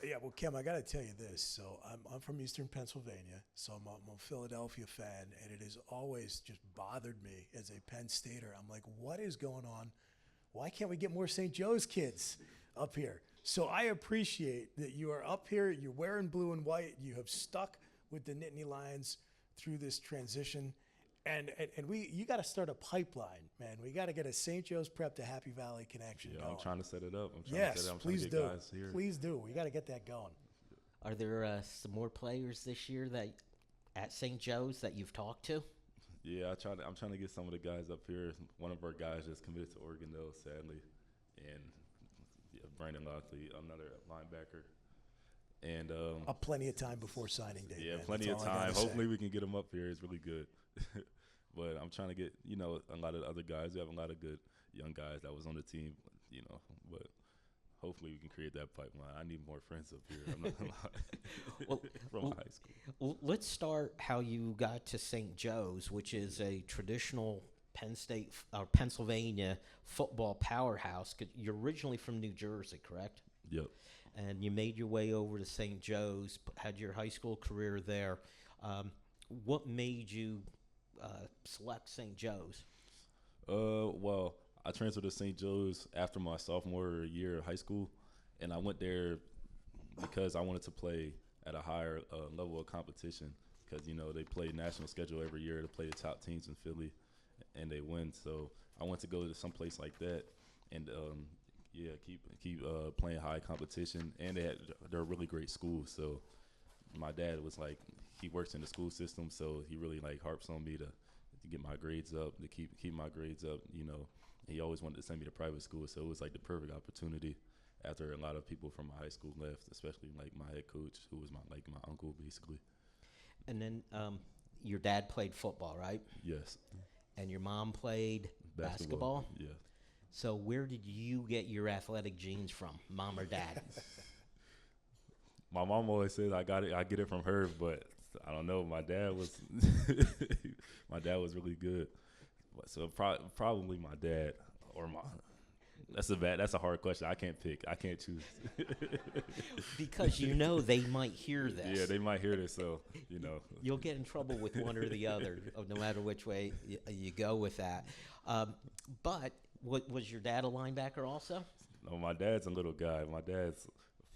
S2: Yeah, well, Kim, I got to tell you this. So I'm from Eastern Pennsylvania, so I'm a Philadelphia fan, and it has always just bothered me as a Penn Stater. I'm like, what is going on? Why can't we get more St. Joe's kids up here? So I appreciate that you are up here, you're wearing blue and white, you have stuck with the Nittany Lions through this transition. And you got to start a pipeline, man. We got to get a St. Joe's Prep to Happy Valley connection going.
S5: I'm trying to set it up.
S2: Yes, please do.
S5: Guys here.
S2: Please do. We got to get that going.
S1: Are there some more players this year that at St. Joe's that you've talked to?
S5: Yeah, I'm trying to get some of the guys up here. One of our guys just committed to Oregon, though, sadly. And Brandon Lockley, another linebacker. And
S2: Plenty of time before signing day.
S5: yeah,
S2: man.
S5: plenty
S2: That's
S5: of
S2: all I
S5: time.
S2: gotta say.
S5: Hopefully we can get him up here. It's really good. But I'm trying to get, a lot of other guys. We have a lot of good young guys that was on the team, but hopefully we can create that pipeline. I need more friends up here. I'm not gonna lie. From high school.
S1: Well, let's start how you got to St. Joe's, which is a traditional Penn State or Pennsylvania football powerhouse. 'Cause you're originally from New Jersey, correct?
S5: Yep.
S1: And you made your way over to St. Joe's, had your high school career there. What made you select St. Joe's?
S5: Well, I transferred to St. Joe's after my sophomore year of high school, and I went there because I wanted to play at a higher level of competition because, they play national schedule every year to play the top teams in Philly, and they win. So I went to go to some place like that and, keep playing high competition, and they're a really great school. So my dad was like, he works in the school system, so he really harps on me to get my grades up, to keep my grades up. He always wanted to send me to private school, so it was like the perfect opportunity. After a lot of people from my high school left, especially my head coach, who was my uncle basically.
S1: And then your dad played football, right?
S5: Yes.
S1: And your mom played basketball?
S5: Yeah.
S1: So where did you get your athletic genes from, mom or dad?
S5: My mom always says I get it from her, but I don't know. My dad was really good. So probably my dad or my. That's a hard question. I can't pick. I can't choose.
S1: Because they might hear this.
S5: Yeah, they might hear this, so
S1: You'll get in trouble with one or the other, no matter which way you go with that. But was your dad a linebacker also?
S5: No, my dad's a little guy. My dad's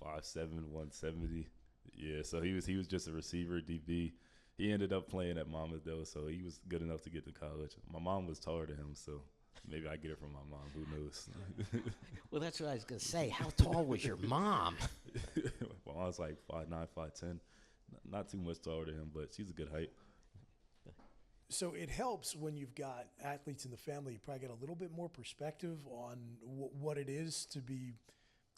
S5: 5'7", 170. Yeah, so he was just a receiver, DB. He ended up playing at Mama though, so he was good enough to get to college. My mom was taller than him, so maybe I get it from my mom. Who knows?
S1: Well, that's what I was going to say. How tall was your mom?
S5: My mom's like 5'9", 5'10". Not too much taller than him, but she's a good height.
S2: So it helps when you've got athletes in the family. You probably get a little bit more perspective on what it is to be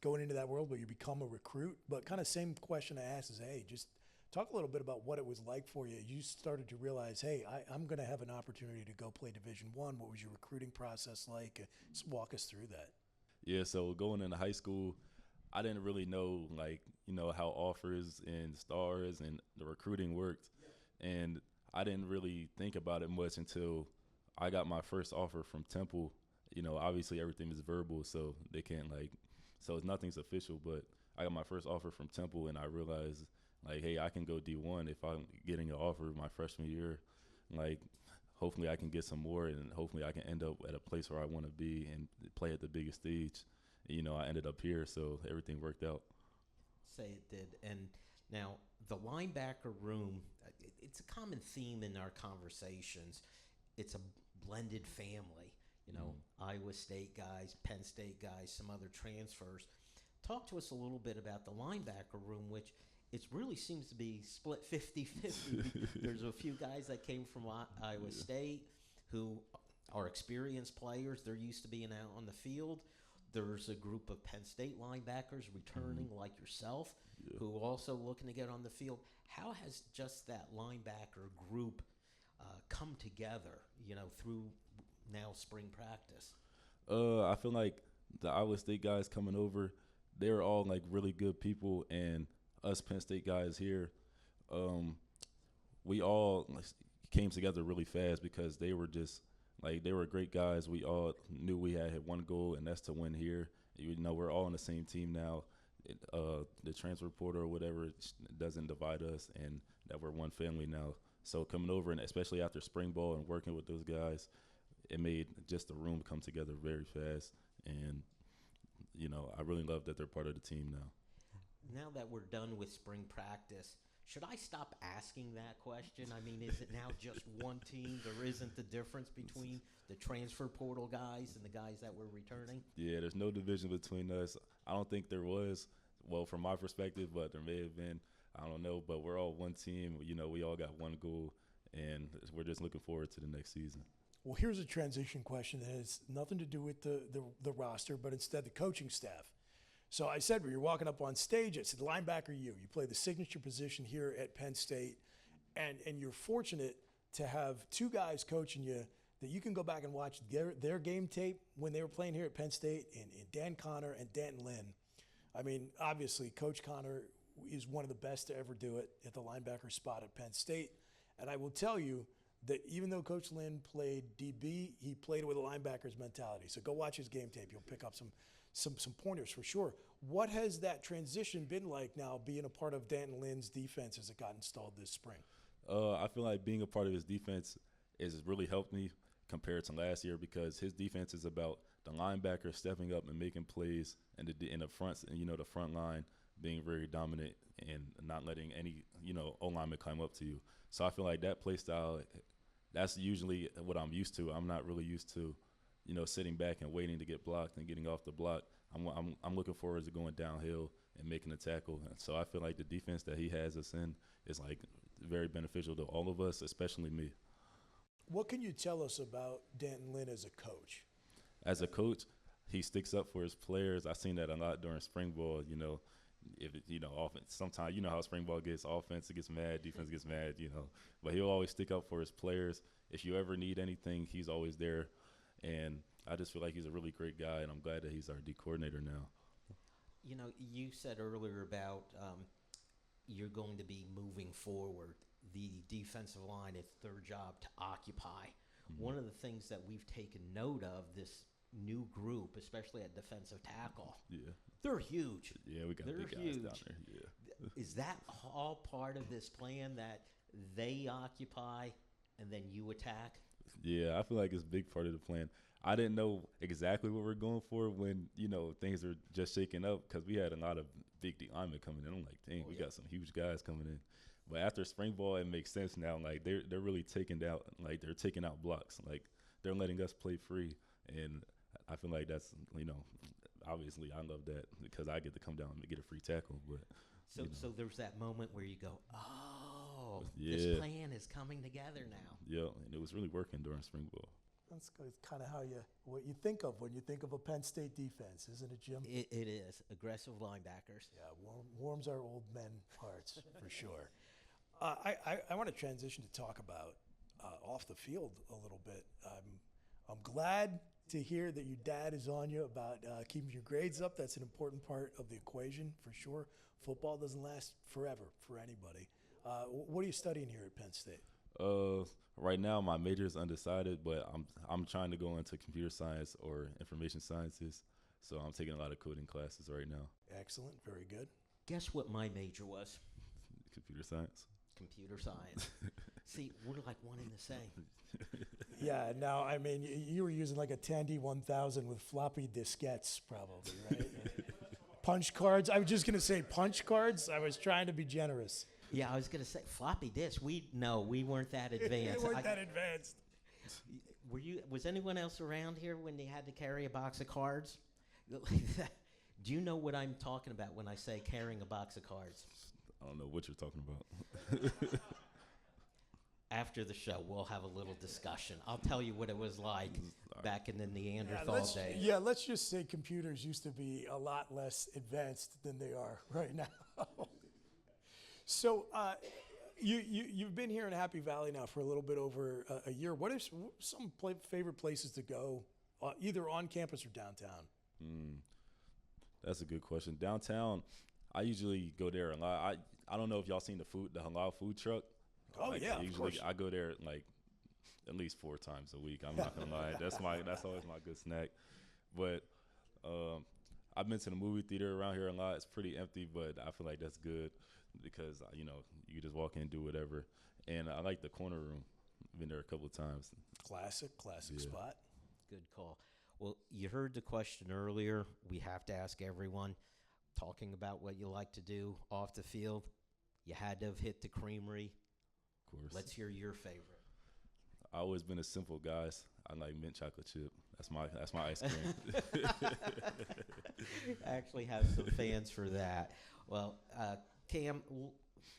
S2: going into that world where you become a recruit. But kind of same question I asked is, hey, just talk a little bit about what it was like for you. You started to realize, hey, I'm going to have an opportunity to go play Division I. What was your recruiting process like? Just walk us through that.
S5: Yeah, so going into high school, I didn't really know, how offers and stars and the recruiting worked. And I didn't really think about it much until I got my first offer from Temple. Obviously everything is verbal, so they can't so nothing's official, but I got my first offer from Temple and I realized hey, I can go D1 if I'm getting an offer my freshman year. Hopefully I can get some more and hopefully I can end up at a place where I want to be and play at the biggest stage. I ended up here, so everything worked out.
S1: Say it did. And now the linebacker room, it's a common theme in our conversations. It's a blended family. Iowa State guys, Penn State guys, some other transfers. Talk to us a little bit about the linebacker room, which it really seems to be split 50-50. There's a few guys that came from Iowa State who are experienced players. They're used to being out on the field. There's a group of Penn State linebackers returning like yourself who are also looking to get on the field. How has just that linebacker group come together, through now spring practice?
S5: I feel like the Iowa State guys coming over, they're all really good people, and us Penn State guys here, we all came together really fast because they were just they were great guys. We all knew we had one goal, and that's to win here. We're all on the same team now. The transfer portal or whatever, it doesn't divide us, and that we're one family now. So coming over, and especially after spring ball and working with those guys, it made just the room come together very fast. And, I really love that they're part of the team now.
S1: Now that we're done with spring practice, should I stop asking that question? I mean, is it now just one team? There isn't the difference between the transfer portal guys and the guys that were returning?
S5: Yeah, there's no division between us. I don't think there was, well, from my perspective, but there may have been. I don't know, but we're all one team. We all got one goal, and we're just looking forward to the next season.
S2: Well, here's a transition question that has nothing to do with the roster, but instead the coaching staff. So I said when you're walking up on stage, I said, linebacker you play the signature position here at Penn State, and you're fortunate to have two guys coaching you that you can go back and watch their game tape when they were playing here at Penn State, and Dan Connor and Danton Lynn. I mean, obviously, Coach Connor is one of the best to ever do it at the linebacker spot at Penn State. And I will tell you that even though Coach Lynn played DB, he played with a linebacker's mentality. So go watch his game tape. You'll pick up some pointers for sure. What has that transition been like now, being a part of Danton Lynn's defense as it got installed this spring?
S5: I feel like being a part of his defense has really helped me compared to last year because his defense is about the linebacker stepping up and making plays, and in the front, the front line being very dominant and not letting any O-lineman climb up to you. So I feel like that play style, that's usually what I'm used to. I'm not really used to sitting back and waiting to get blocked and getting off the block. I'm looking forward to going downhill and making a tackle. And so I feel like the defense that he has us in is very beneficial to all of us, especially me.
S2: What can you tell us about Danton Lynn as a coach?
S5: As a coach, he sticks up for his players. I've seen that a lot during spring ball. if it, offense. Sometimes how spring ball gets. Offense gets mad, defense gets mad. But he'll always stick up for his players. If you ever need anything, he's always there. And I just feel like he's a really great guy, and I'm glad that he's our D coordinator now.
S1: You said earlier about you're going to be moving forward. The defensive line, it's their job to occupy. Mm-hmm. One of the things that we've taken note of, this new group, especially at defensive tackle, they're huge.
S5: Yeah, we got big guys down there. Yeah.
S1: Is that all part of this plan, that they occupy and then you attack?
S5: Yeah, I feel like it's a big part of the plan. I didn't know exactly what we're going for when, things are just shaking up, because we had a lot of big D linemen coming in. I'm like, dang, we got some huge guys coming in. But after spring ball, it makes sense now. Like, they're really taking out blocks. Like, they're letting us play free. And I feel like that's, obviously I love that, because I get to come down and get a free tackle. But
S1: So there's that moment where you go, oh, this plan is coming together now.
S5: Yeah, and it was really working during spring ball.
S2: That's kind of what you think of when you think of a Penn State defense, isn't it, Jim?
S1: It is. Aggressive linebackers.
S2: Yeah, warms our old men hearts, for sure. I want to transition to talk about off the field a little bit. I'm glad to hear that your dad is on you about keeping your grades up. That's an important part of the equation, for sure. Football doesn't last forever for anybody. What are you studying here at Penn State?
S5: Right now, my major is undecided, but I'm trying to go into computer science or information sciences. So I'm taking a lot of coding classes right now.
S2: Excellent, very good.
S1: Guess what my major was?
S5: Computer science.
S1: Computer science. See, we're like one and the same.
S2: Yeah, no, I mean, you were using like a Tandy 1000 with floppy diskettes, probably, right? Punch cards. I was just going to say punch cards. I was trying to be generous.
S1: Yeah, I was going to say floppy disk. We weren't that advanced.
S2: We weren't that advanced.
S1: Was anyone else around here when they had to carry a box of cards? Do you know what I'm talking about when I say carrying a box of cards?
S5: I don't know what you're talking about.
S1: After the show, we'll have a little discussion. I'll tell you what it was like back in the Neanderthal days.
S2: Yeah, let's just say computers used to be a lot less advanced than they are right now. So you've been here in Happy Valley now for a little bit over a year. What are some favorite places to go, either on campus or downtown?
S5: That's a good question. Downtown, I usually go there a lot. I don't know if y'all seen the halal food truck.
S2: Oh, yeah, of course.
S5: I go there like at least 4 times a week. I'm not gonna lie. That's always my good snack. But I've been to the movie theater around here a lot. It's pretty empty, but I feel like that's good because you can just walk in and do whatever. And I like the corner room. I've been there a couple of times.
S2: Classic spot.
S1: Good call. Well, you heard the question earlier. We have to ask everyone, talking about what you like to do off the field. You had to have hit the creamery.
S5: Of course.
S1: Let's hear your favorite.
S5: I've always been a simple guy. I like mint chocolate chip. That's my ice cream.
S1: I actually have some fans for that. Well, Cam,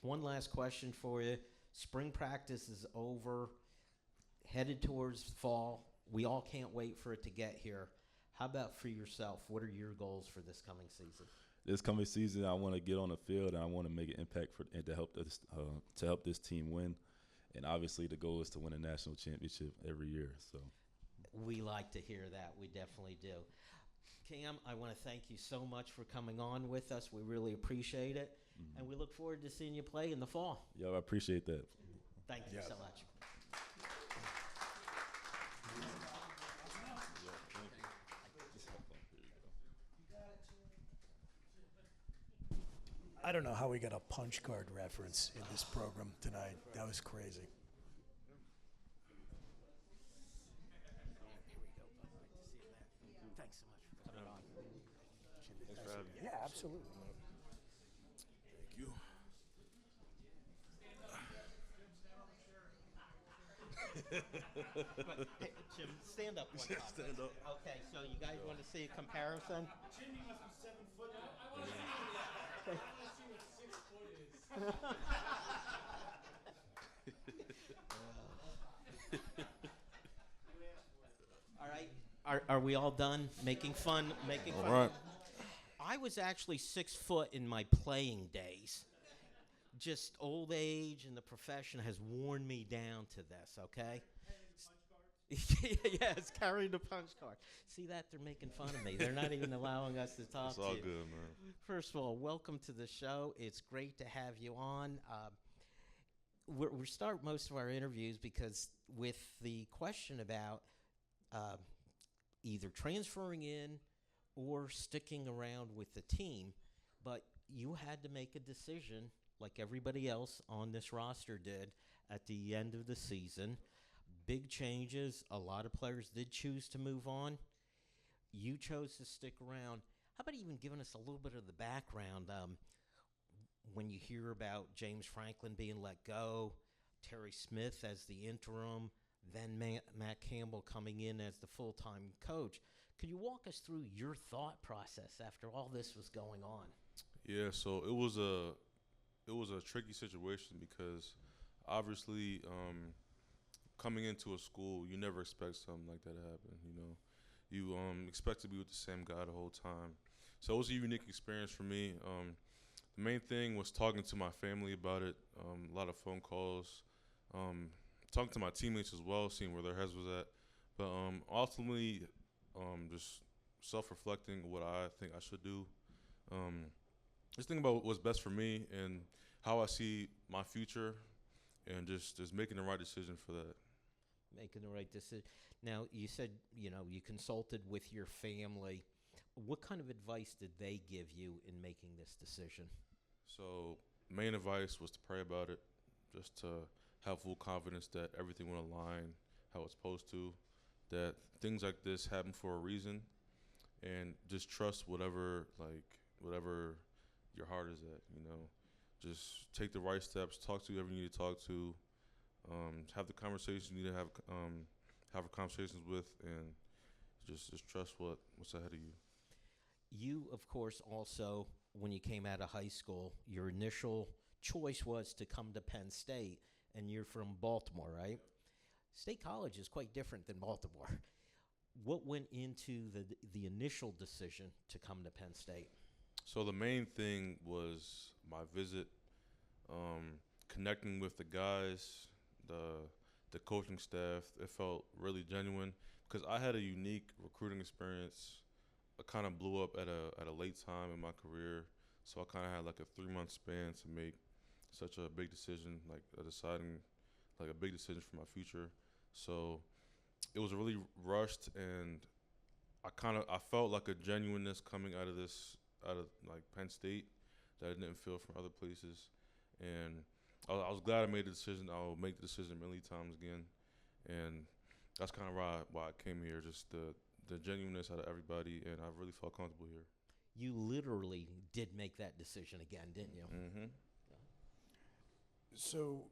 S1: one last question for you. Spring practice is over, headed towards fall. We all can't wait for it to get here. How about for yourself? What are your goals for this coming season?
S5: This coming season, I want to get on the field and I want to make an impact and to help this team win. And obviously, the goal is to win a national championship every year. So,
S1: we like to hear that. We definitely do. Cam, I want to thank you so much for coming on with us. We really appreciate it, and we look forward to seeing you play in the fall.
S5: Yeah, I appreciate that.
S1: Thank you so much.
S2: I don't know how we got a punch card reference in this program tonight. That was crazy.
S1: Thanks so much for coming on.
S5: Thanks for having me.
S2: Yeah, absolutely.
S5: Thank you.
S1: Hey, Jim, stand up one time.
S5: Stand up.
S1: Okay, so you guys want to see a comparison?
S6: Chimdy must be 7 foot. I want to see what 6 foot is.
S1: All right. Are we all done making fun?
S5: All right.
S1: I was actually 6 foot in my playing days. Just old age and the profession has worn me down to this, okay? Yes, carrying the punch card. See that? They're making fun of me. They're not even allowing us to talk
S7: It's
S1: to
S7: all
S1: you.
S7: good, man.
S1: First of all, welcome to the show. It's great to have you on. We start most of our interviews because with the question about either transferring in or sticking around with the team, but you had to make a decision like everybody else on this roster did at the end of the season. Big changes. A lot of players did choose to move on. You chose to stick around. How about even giving us a little bit of the background? When you hear about James Franklin being let go, Terry Smith as the interim, then Matt Campbell coming in as the full-time coach, could you walk us through your thought process after all this was going on?
S7: Yeah, so it was a tricky situation because obviously coming into a school, you never expect something like that to happen. You expect to be with the same guy the whole time. So it was a unique experience for me. The main thing was talking to my family about it, a lot of phone calls, talking to my teammates as well, seeing where their heads was at. But ultimately, just self-reflecting what I think I should do. Just thinking about what's best for me and how I see my future, and just making the right decision for that.
S1: Making the right decision. Now, you said, you consulted with your family. What kind of advice did they give you in making this decision?
S7: So main advice was to pray about it, just to have full confidence that everything will align how it's supposed to, that things like this happen for a reason, and just trust whatever your heart is at, Just take the right steps, talk to whoever you need to talk to, have the conversations you need to have conversations with, and just trust what's ahead of you.
S1: You, of course, also, when you came out of high school, your initial choice was to come to Penn State, and you're from Baltimore, right? State College is quite different than Baltimore. What went into the initial decision to come to Penn State?
S7: So the main thing was my visit, connecting with the guys, the coaching staff. It felt really genuine because I had a unique recruiting experience. I kind of blew up at a late time in my career, so I kind of had like a 3-month span to make such a big decision, like deciding like a big decision for my future. So it was really rushed, and I felt like a genuineness coming out of like Penn State that I didn't feel from other places, and I was glad I made the decision. I'll make the decision many times again, and that's kind of why I came here. Just the genuineness out of everybody, and I really felt comfortable here.
S1: You literally did make that decision again, didn't you?
S7: Mm-hmm.
S2: So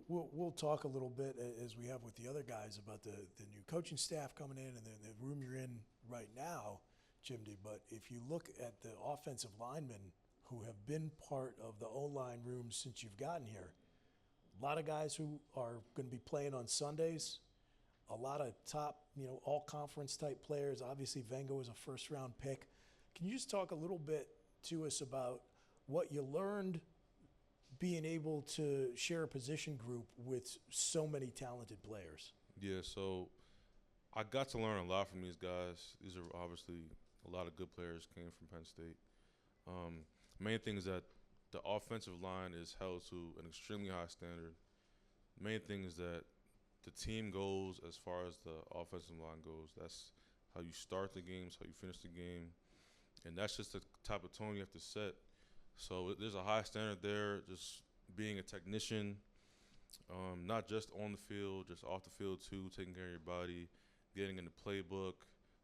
S2: we'll talk a little bit, as we have with the other guys, about the new coaching staff coming in and the room you're in right now, Chimdy. But if you look at the offensive linemen who have been part of the O-line room since you've gotten here, a lot of guys who are going to be playing on Sundays, a lot of top, all-conference type players. Obviously, Vengo is a first-round pick. Can you just talk a little bit to us about what you learned being able to share a position group with so many talented players?
S7: Yeah, so I got to learn a lot from these guys. These are obviously a lot of good players came from Penn State. Main thing is that the offensive line is held to an extremely high standard. Main thing is that the team goes as far as the offensive line goes. That's how you start the games, how you finish the game, and that's just the type of tone you have to set. So there's a high standard there, just being a technician, not just on the field, just off the field too, taking care of your body, getting in the playbook,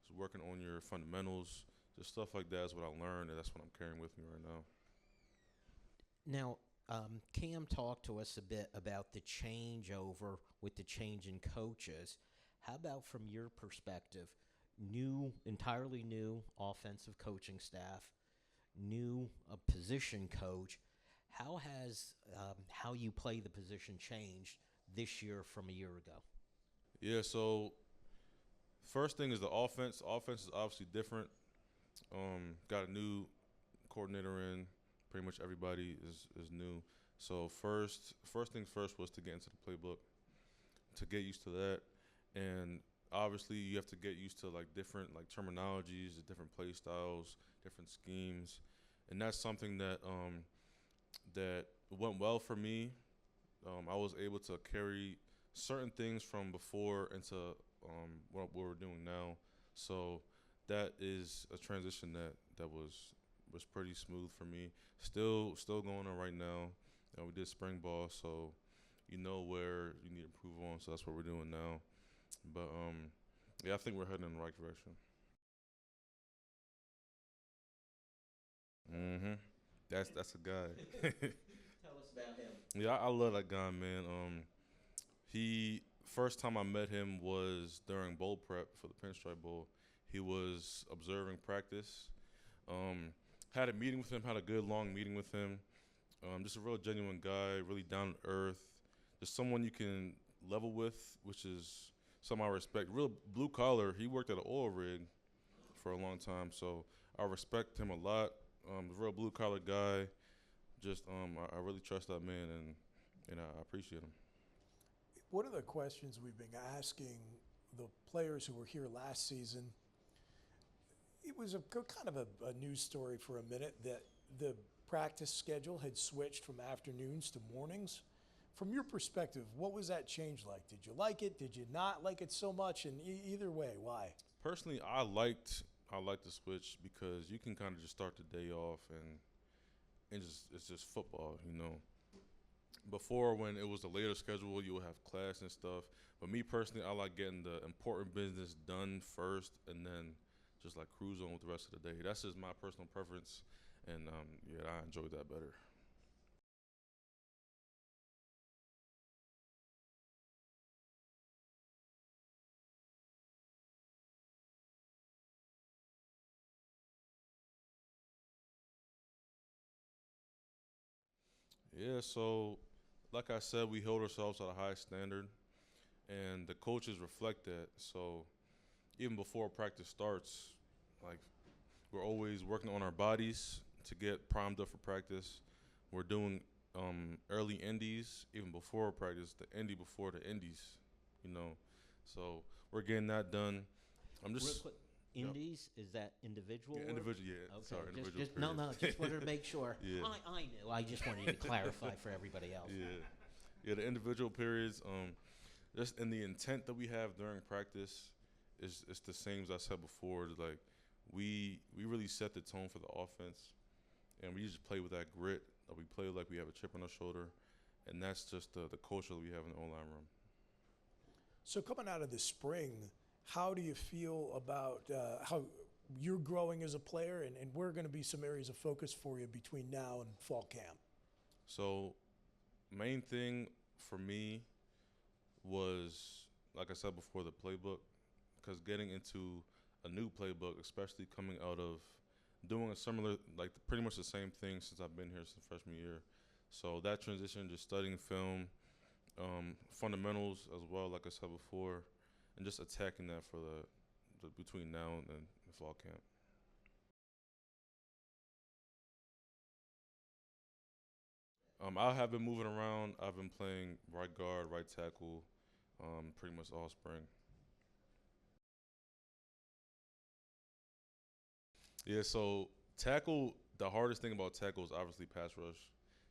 S7: just working on your fundamentals, just stuff like that is what I learned, and that's what I'm carrying with me right now.
S1: Now, Cam talked to us a bit about the changeover with the change in coaches. How about from your perspective, entirely new offensive coaching staff, new position coach? How has how you play the position changed this year from a year ago?
S7: Yeah, so first thing is the offense. Offense is obviously different. Got a new coordinator in. Pretty much everybody is new. So first things first was to get into the playbook, to get used to that, and obviously you have to get used to like different like terminologies, the different play styles, different schemes, and that's something that that went well for me. I was able to carry certain things from before into what we're doing now. So that is a transition that was pretty smooth for me. Still going on right now. We did spring ball, so you know where you need to improve on. So that's what we're doing now. But yeah, I think we're heading in the right direction. Mhm. That's a guy.
S1: Tell us about him.
S7: Yeah, I love that guy, man. He first time I met him was during bowl prep for the Pinstripe Bowl. He was observing practice. Had a meeting with him. Had a good long meeting with him. Just a real genuine guy, really down to earth. Just someone you can level with, which is something I respect. Real blue collar. He worked at an oil rig for a long time, so I respect him a lot. Real blue collar guy. Just I really trust that man, and I appreciate him.
S2: One of the questions we've been asking the players who were here last season, it was kind of a news story for a minute that the practice schedule had switched from afternoons to mornings. From your perspective, what was that change like? Did you like it? Did you not like it so much? And either way, why?
S7: Personally, I liked the switch because you can kind of just start the day off and just it's just football, you know. Before, when it was a later schedule, you would have class and stuff. But me personally, I like getting the important business done first, and then just like cruise on with the rest of the day. That's just my personal preference, and yeah, I enjoyed that better. Yeah, so like I said, we hold ourselves at a high standard, and the coaches reflect that. So even before practice starts, like we're always working on our bodies to get primed up for practice. We're doing early indies even before practice, the indie before the indies, you know. So we're getting that done. I'm
S1: Real
S7: just
S1: quick,
S7: Yep.
S1: indies, is that individual
S7: yeah,
S1: work?
S7: individual. Yeah,
S1: Okay,
S7: sorry, individual.
S1: just no,
S7: periods.
S1: just wanted to make sure.
S7: Yeah.
S1: I knew. I just wanted to clarify for everybody else.
S7: Yeah, yeah. The individual periods. Just in the intent that we have during practice is it's the same as I said before. It's like we really set the tone for the offense, and we just play with that grit. We play like we have a chip on our shoulder, and that's just the culture that we have in the O-line room.
S2: So coming out of the spring, how do you feel about how you're growing as a player, and where are going to be some areas of focus for you between now and fall camp?
S7: So, main thing for me was, like I said before, the playbook, because getting into a new playbook, especially coming out of doing a similar, like pretty much the same thing since I've been here since freshman year. So that transition, just studying film, fundamentals as well, like I said before, and just attacking that for the between now and the fall camp. I have been moving around. I've been playing right guard, right tackle, pretty much all spring. Yeah, so tackle, the hardest thing about tackle is obviously pass rush.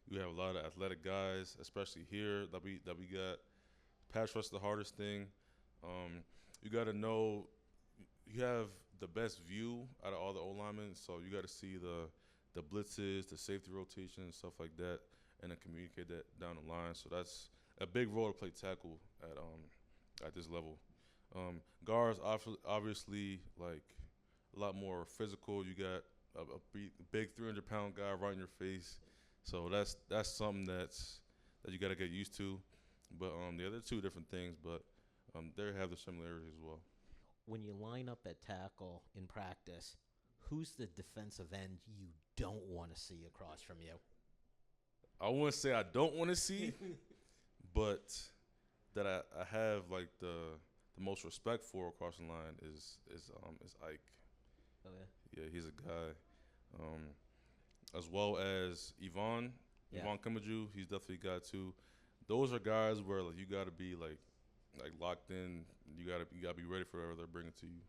S7: You have a lot of athletic guys, especially here that we got. Pass rush is the hardest thing. You got to know you have the best view out of all the O linemen, so you got to see the blitzes, the safety rotations, stuff like that, and then communicate that down the line. So that's a big role to play tackle at this level. Guards obviously like a lot more physical. You got a big 300-pound guy right in your face, so that's something that you got to get used to. But the other two different things, but they have the similarities as well.
S1: When you line up at tackle in practice, who's the defensive end you don't want to see across from you?
S7: I wouldn't say I don't want to see, but that I have like the most respect for across the line is Ike.
S1: Oh, yeah.
S7: Yeah, he's a guy. Um, as well as Yvonne Kimaju. He's definitely a guy too. Those are guys where like you got to be like locked in. You got to be ready for whatever they're bringing to you.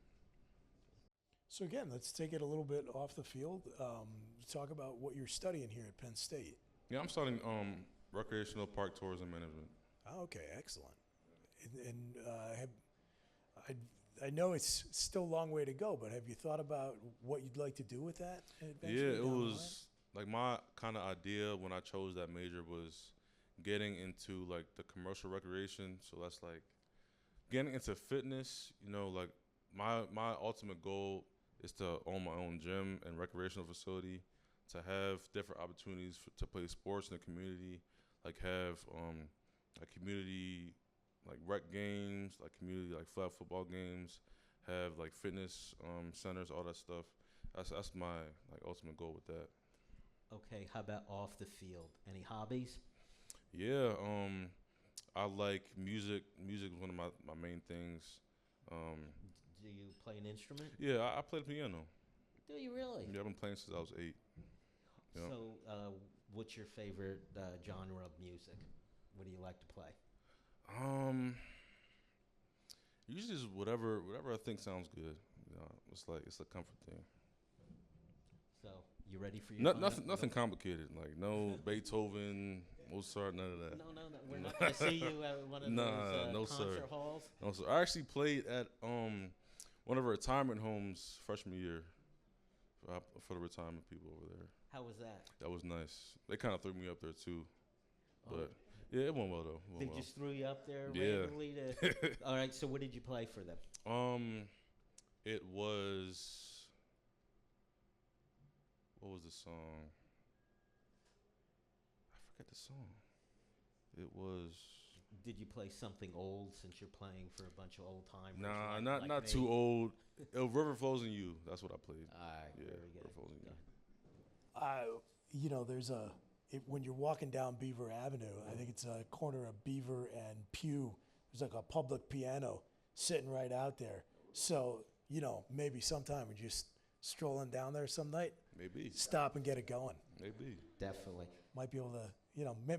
S2: So again, let's take it a little bit off the field. Talk about what you're studying here at Penn State.
S7: Yeah, I'm studying recreational park tourism management.
S2: Oh, okay, excellent. I know it's still a long way to go, but have you thought about what you'd like to do with that?
S7: Yeah, it was like my kind of idea when I chose that major was getting into like the commercial recreation. So that's like getting into fitness. You know, like my ultimate goal is to own my own gym and recreational facility, to have different opportunities to play sports in the community, like have like community like rec games, like community like flag football games, have like fitness centers, all that stuff. That's my like ultimate goal with that.
S1: Okay, how about off the field? Any hobbies?
S7: Yeah, I like music. Music is one of my main things.
S1: Do you play an instrument?
S7: Yeah, I play the piano.
S1: Do you really?
S7: Yeah, I've been playing since I was 8. Yeah.
S1: So, what's your favorite genre of music? What do you like to play?
S7: Usually just whatever I think sounds good. You know, it's a comfort thing.
S1: So, you ready for your
S7: Nothing complicated. Like no Beethoven, Mozart, none of that.
S1: No. We're not going to see you at one of those concert halls.
S7: No, sir. I actually played at one of our retirement homes freshman year for the retirement people over there.
S1: How was that?
S7: That was nice. They kind of threw me up there too, but yeah, it went well though.
S1: They just threw you up there
S7: Yeah.
S1: randomly to. All right. So, what did you play for them?
S7: It was. What was the song? I forget the song. It was.
S1: Did you play something old since you're playing for a bunch of old timers?
S7: Nah,
S1: like
S7: not
S1: me?
S7: too old. River Flows in You. That's what I played.
S1: All right.
S7: Yeah,
S1: Very good.
S7: River Flows in You.
S2: There's when you're walking down Beaver Avenue, I think it's a corner of Beaver and Pew. There's like a public piano sitting right out there. So, maybe sometime we're just strolling down there some night.
S7: Maybe.
S2: Stop and get it going.
S7: Maybe.
S1: Definitely.
S2: Might be able to,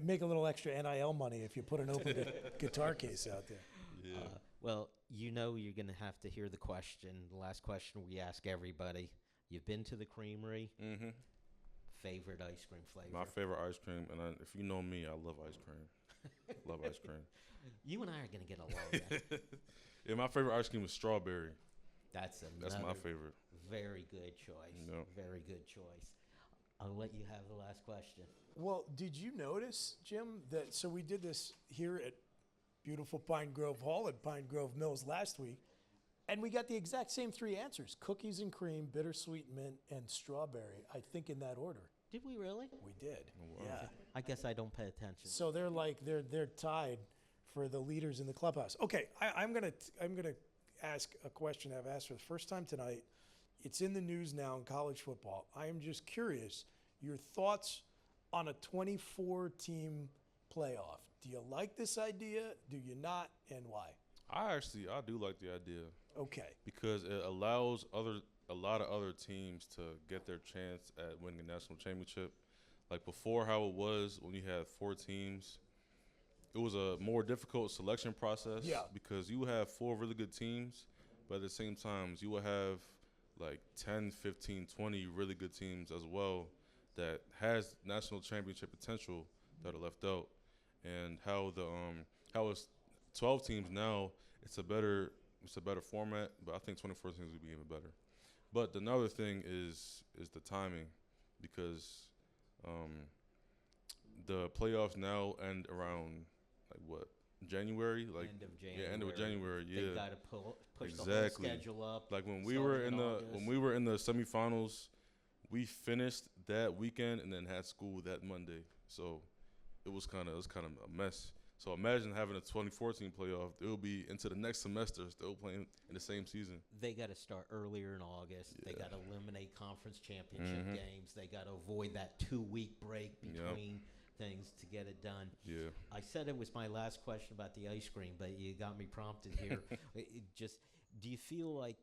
S2: make a little extra NIL money if you put an open guitar case out there.
S7: Yeah.
S1: Well, you're going to have to hear the question. The last question we ask everybody. You've been to the Creamery.
S7: Mm-hmm.
S1: Favorite ice cream flavor?
S7: My favorite ice cream, and if you know me, I love ice cream. Love ice cream.
S1: You and I are going to get along. Then.
S7: Yeah, my favorite ice cream is strawberry.
S1: That's
S7: my favorite.
S1: Very good choice.
S7: Yep.
S1: Very good choice. I'll let you have the last question.
S2: Well, did you notice, Jim, so we did this here at beautiful Pine Grove Hall at Pine Grove Mills last week, and we got the exact same 3 answers: cookies and cream, bittersweet mint, and strawberry, I think in that order.
S1: Did we really?
S2: We did.
S7: wow.
S2: Yeah.
S1: I guess I don't pay attention.
S2: So they're tied for the leaders in the clubhouse. Okay, I'm gonna ask a question I've asked for the first time tonight. It's in the news now in college football. I am just curious, your thoughts on a 24-team playoff. Do you like this idea? Do you not? And why?
S7: I do like the idea
S2: Okay.
S7: because it allows a lot of other teams to get their chance at winning a national championship. Like before, how it was when you had 4 teams, it was a more difficult selection process.
S2: Yeah.
S7: Because you would have 4 really good teams, but at the same time, you would have like 10, 15, 20 really good teams as well that has national championship potential that are left out. And how it's 12 teams now, it's a better format, but I think 24 teams would be even better. But another thing is the timing, because the playoffs now end around like what, January? Like
S1: End of January.
S7: Yeah, end of January. Yeah.
S1: They got to push the whole
S7: Exactly.
S1: schedule up.
S7: Like when we
S1: starting
S7: were
S1: in
S7: in the
S1: August.
S7: semifinals, we finished that weekend and then had school that Monday. So it was kind of a mess. So imagine having a 2014 playoff. They'll be into the next semester still playing in the same season.
S1: They got to start earlier in August. They
S7: Yeah.
S1: got to eliminate conference championship
S7: Mhm.
S1: games. They got to avoid that 2-week break between things to get it done.
S7: Yeah.
S1: I said it was my last question about the ice cream, but you got me prompted here. Do you feel like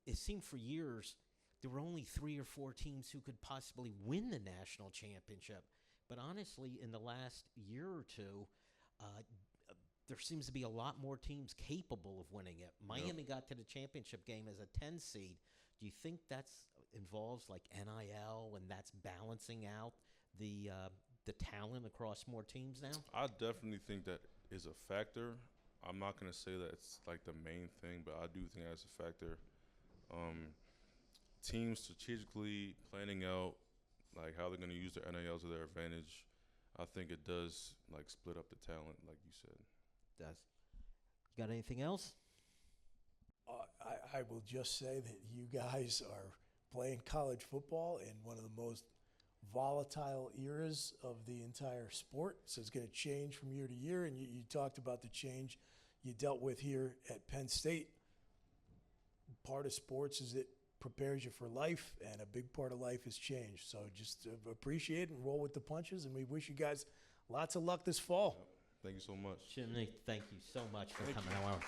S1: it seemed for years there were only 3 or 4 teams who could possibly win the national championship. But honestly, in the last year or two, there seems to be a lot more teams capable of winning it. Miami got to the championship game as a 10 seed. Do you think that's involves like NIL and that's balancing out the talent across more teams now?
S7: I definitely think that is a factor. I'm not going to say that it's like the main thing, but I do think that's a factor. Teams strategically planning out like how they're going to use their NIL to their advantage. I think it does like split up the talent, like you said.
S1: Does. You got anything else?
S2: I will just say that you guys are playing college football in one of the most volatile eras of the entire sport. So it's going to change from year to year. And you talked about the change you dealt with here at Penn State. Part of sports is it prepares you for life, and a big part of life is change. So just appreciate it and roll with the punches. And we wish you guys lots of luck this fall.
S7: Thank you so much.
S1: Chimdy, thank you so much for coming on.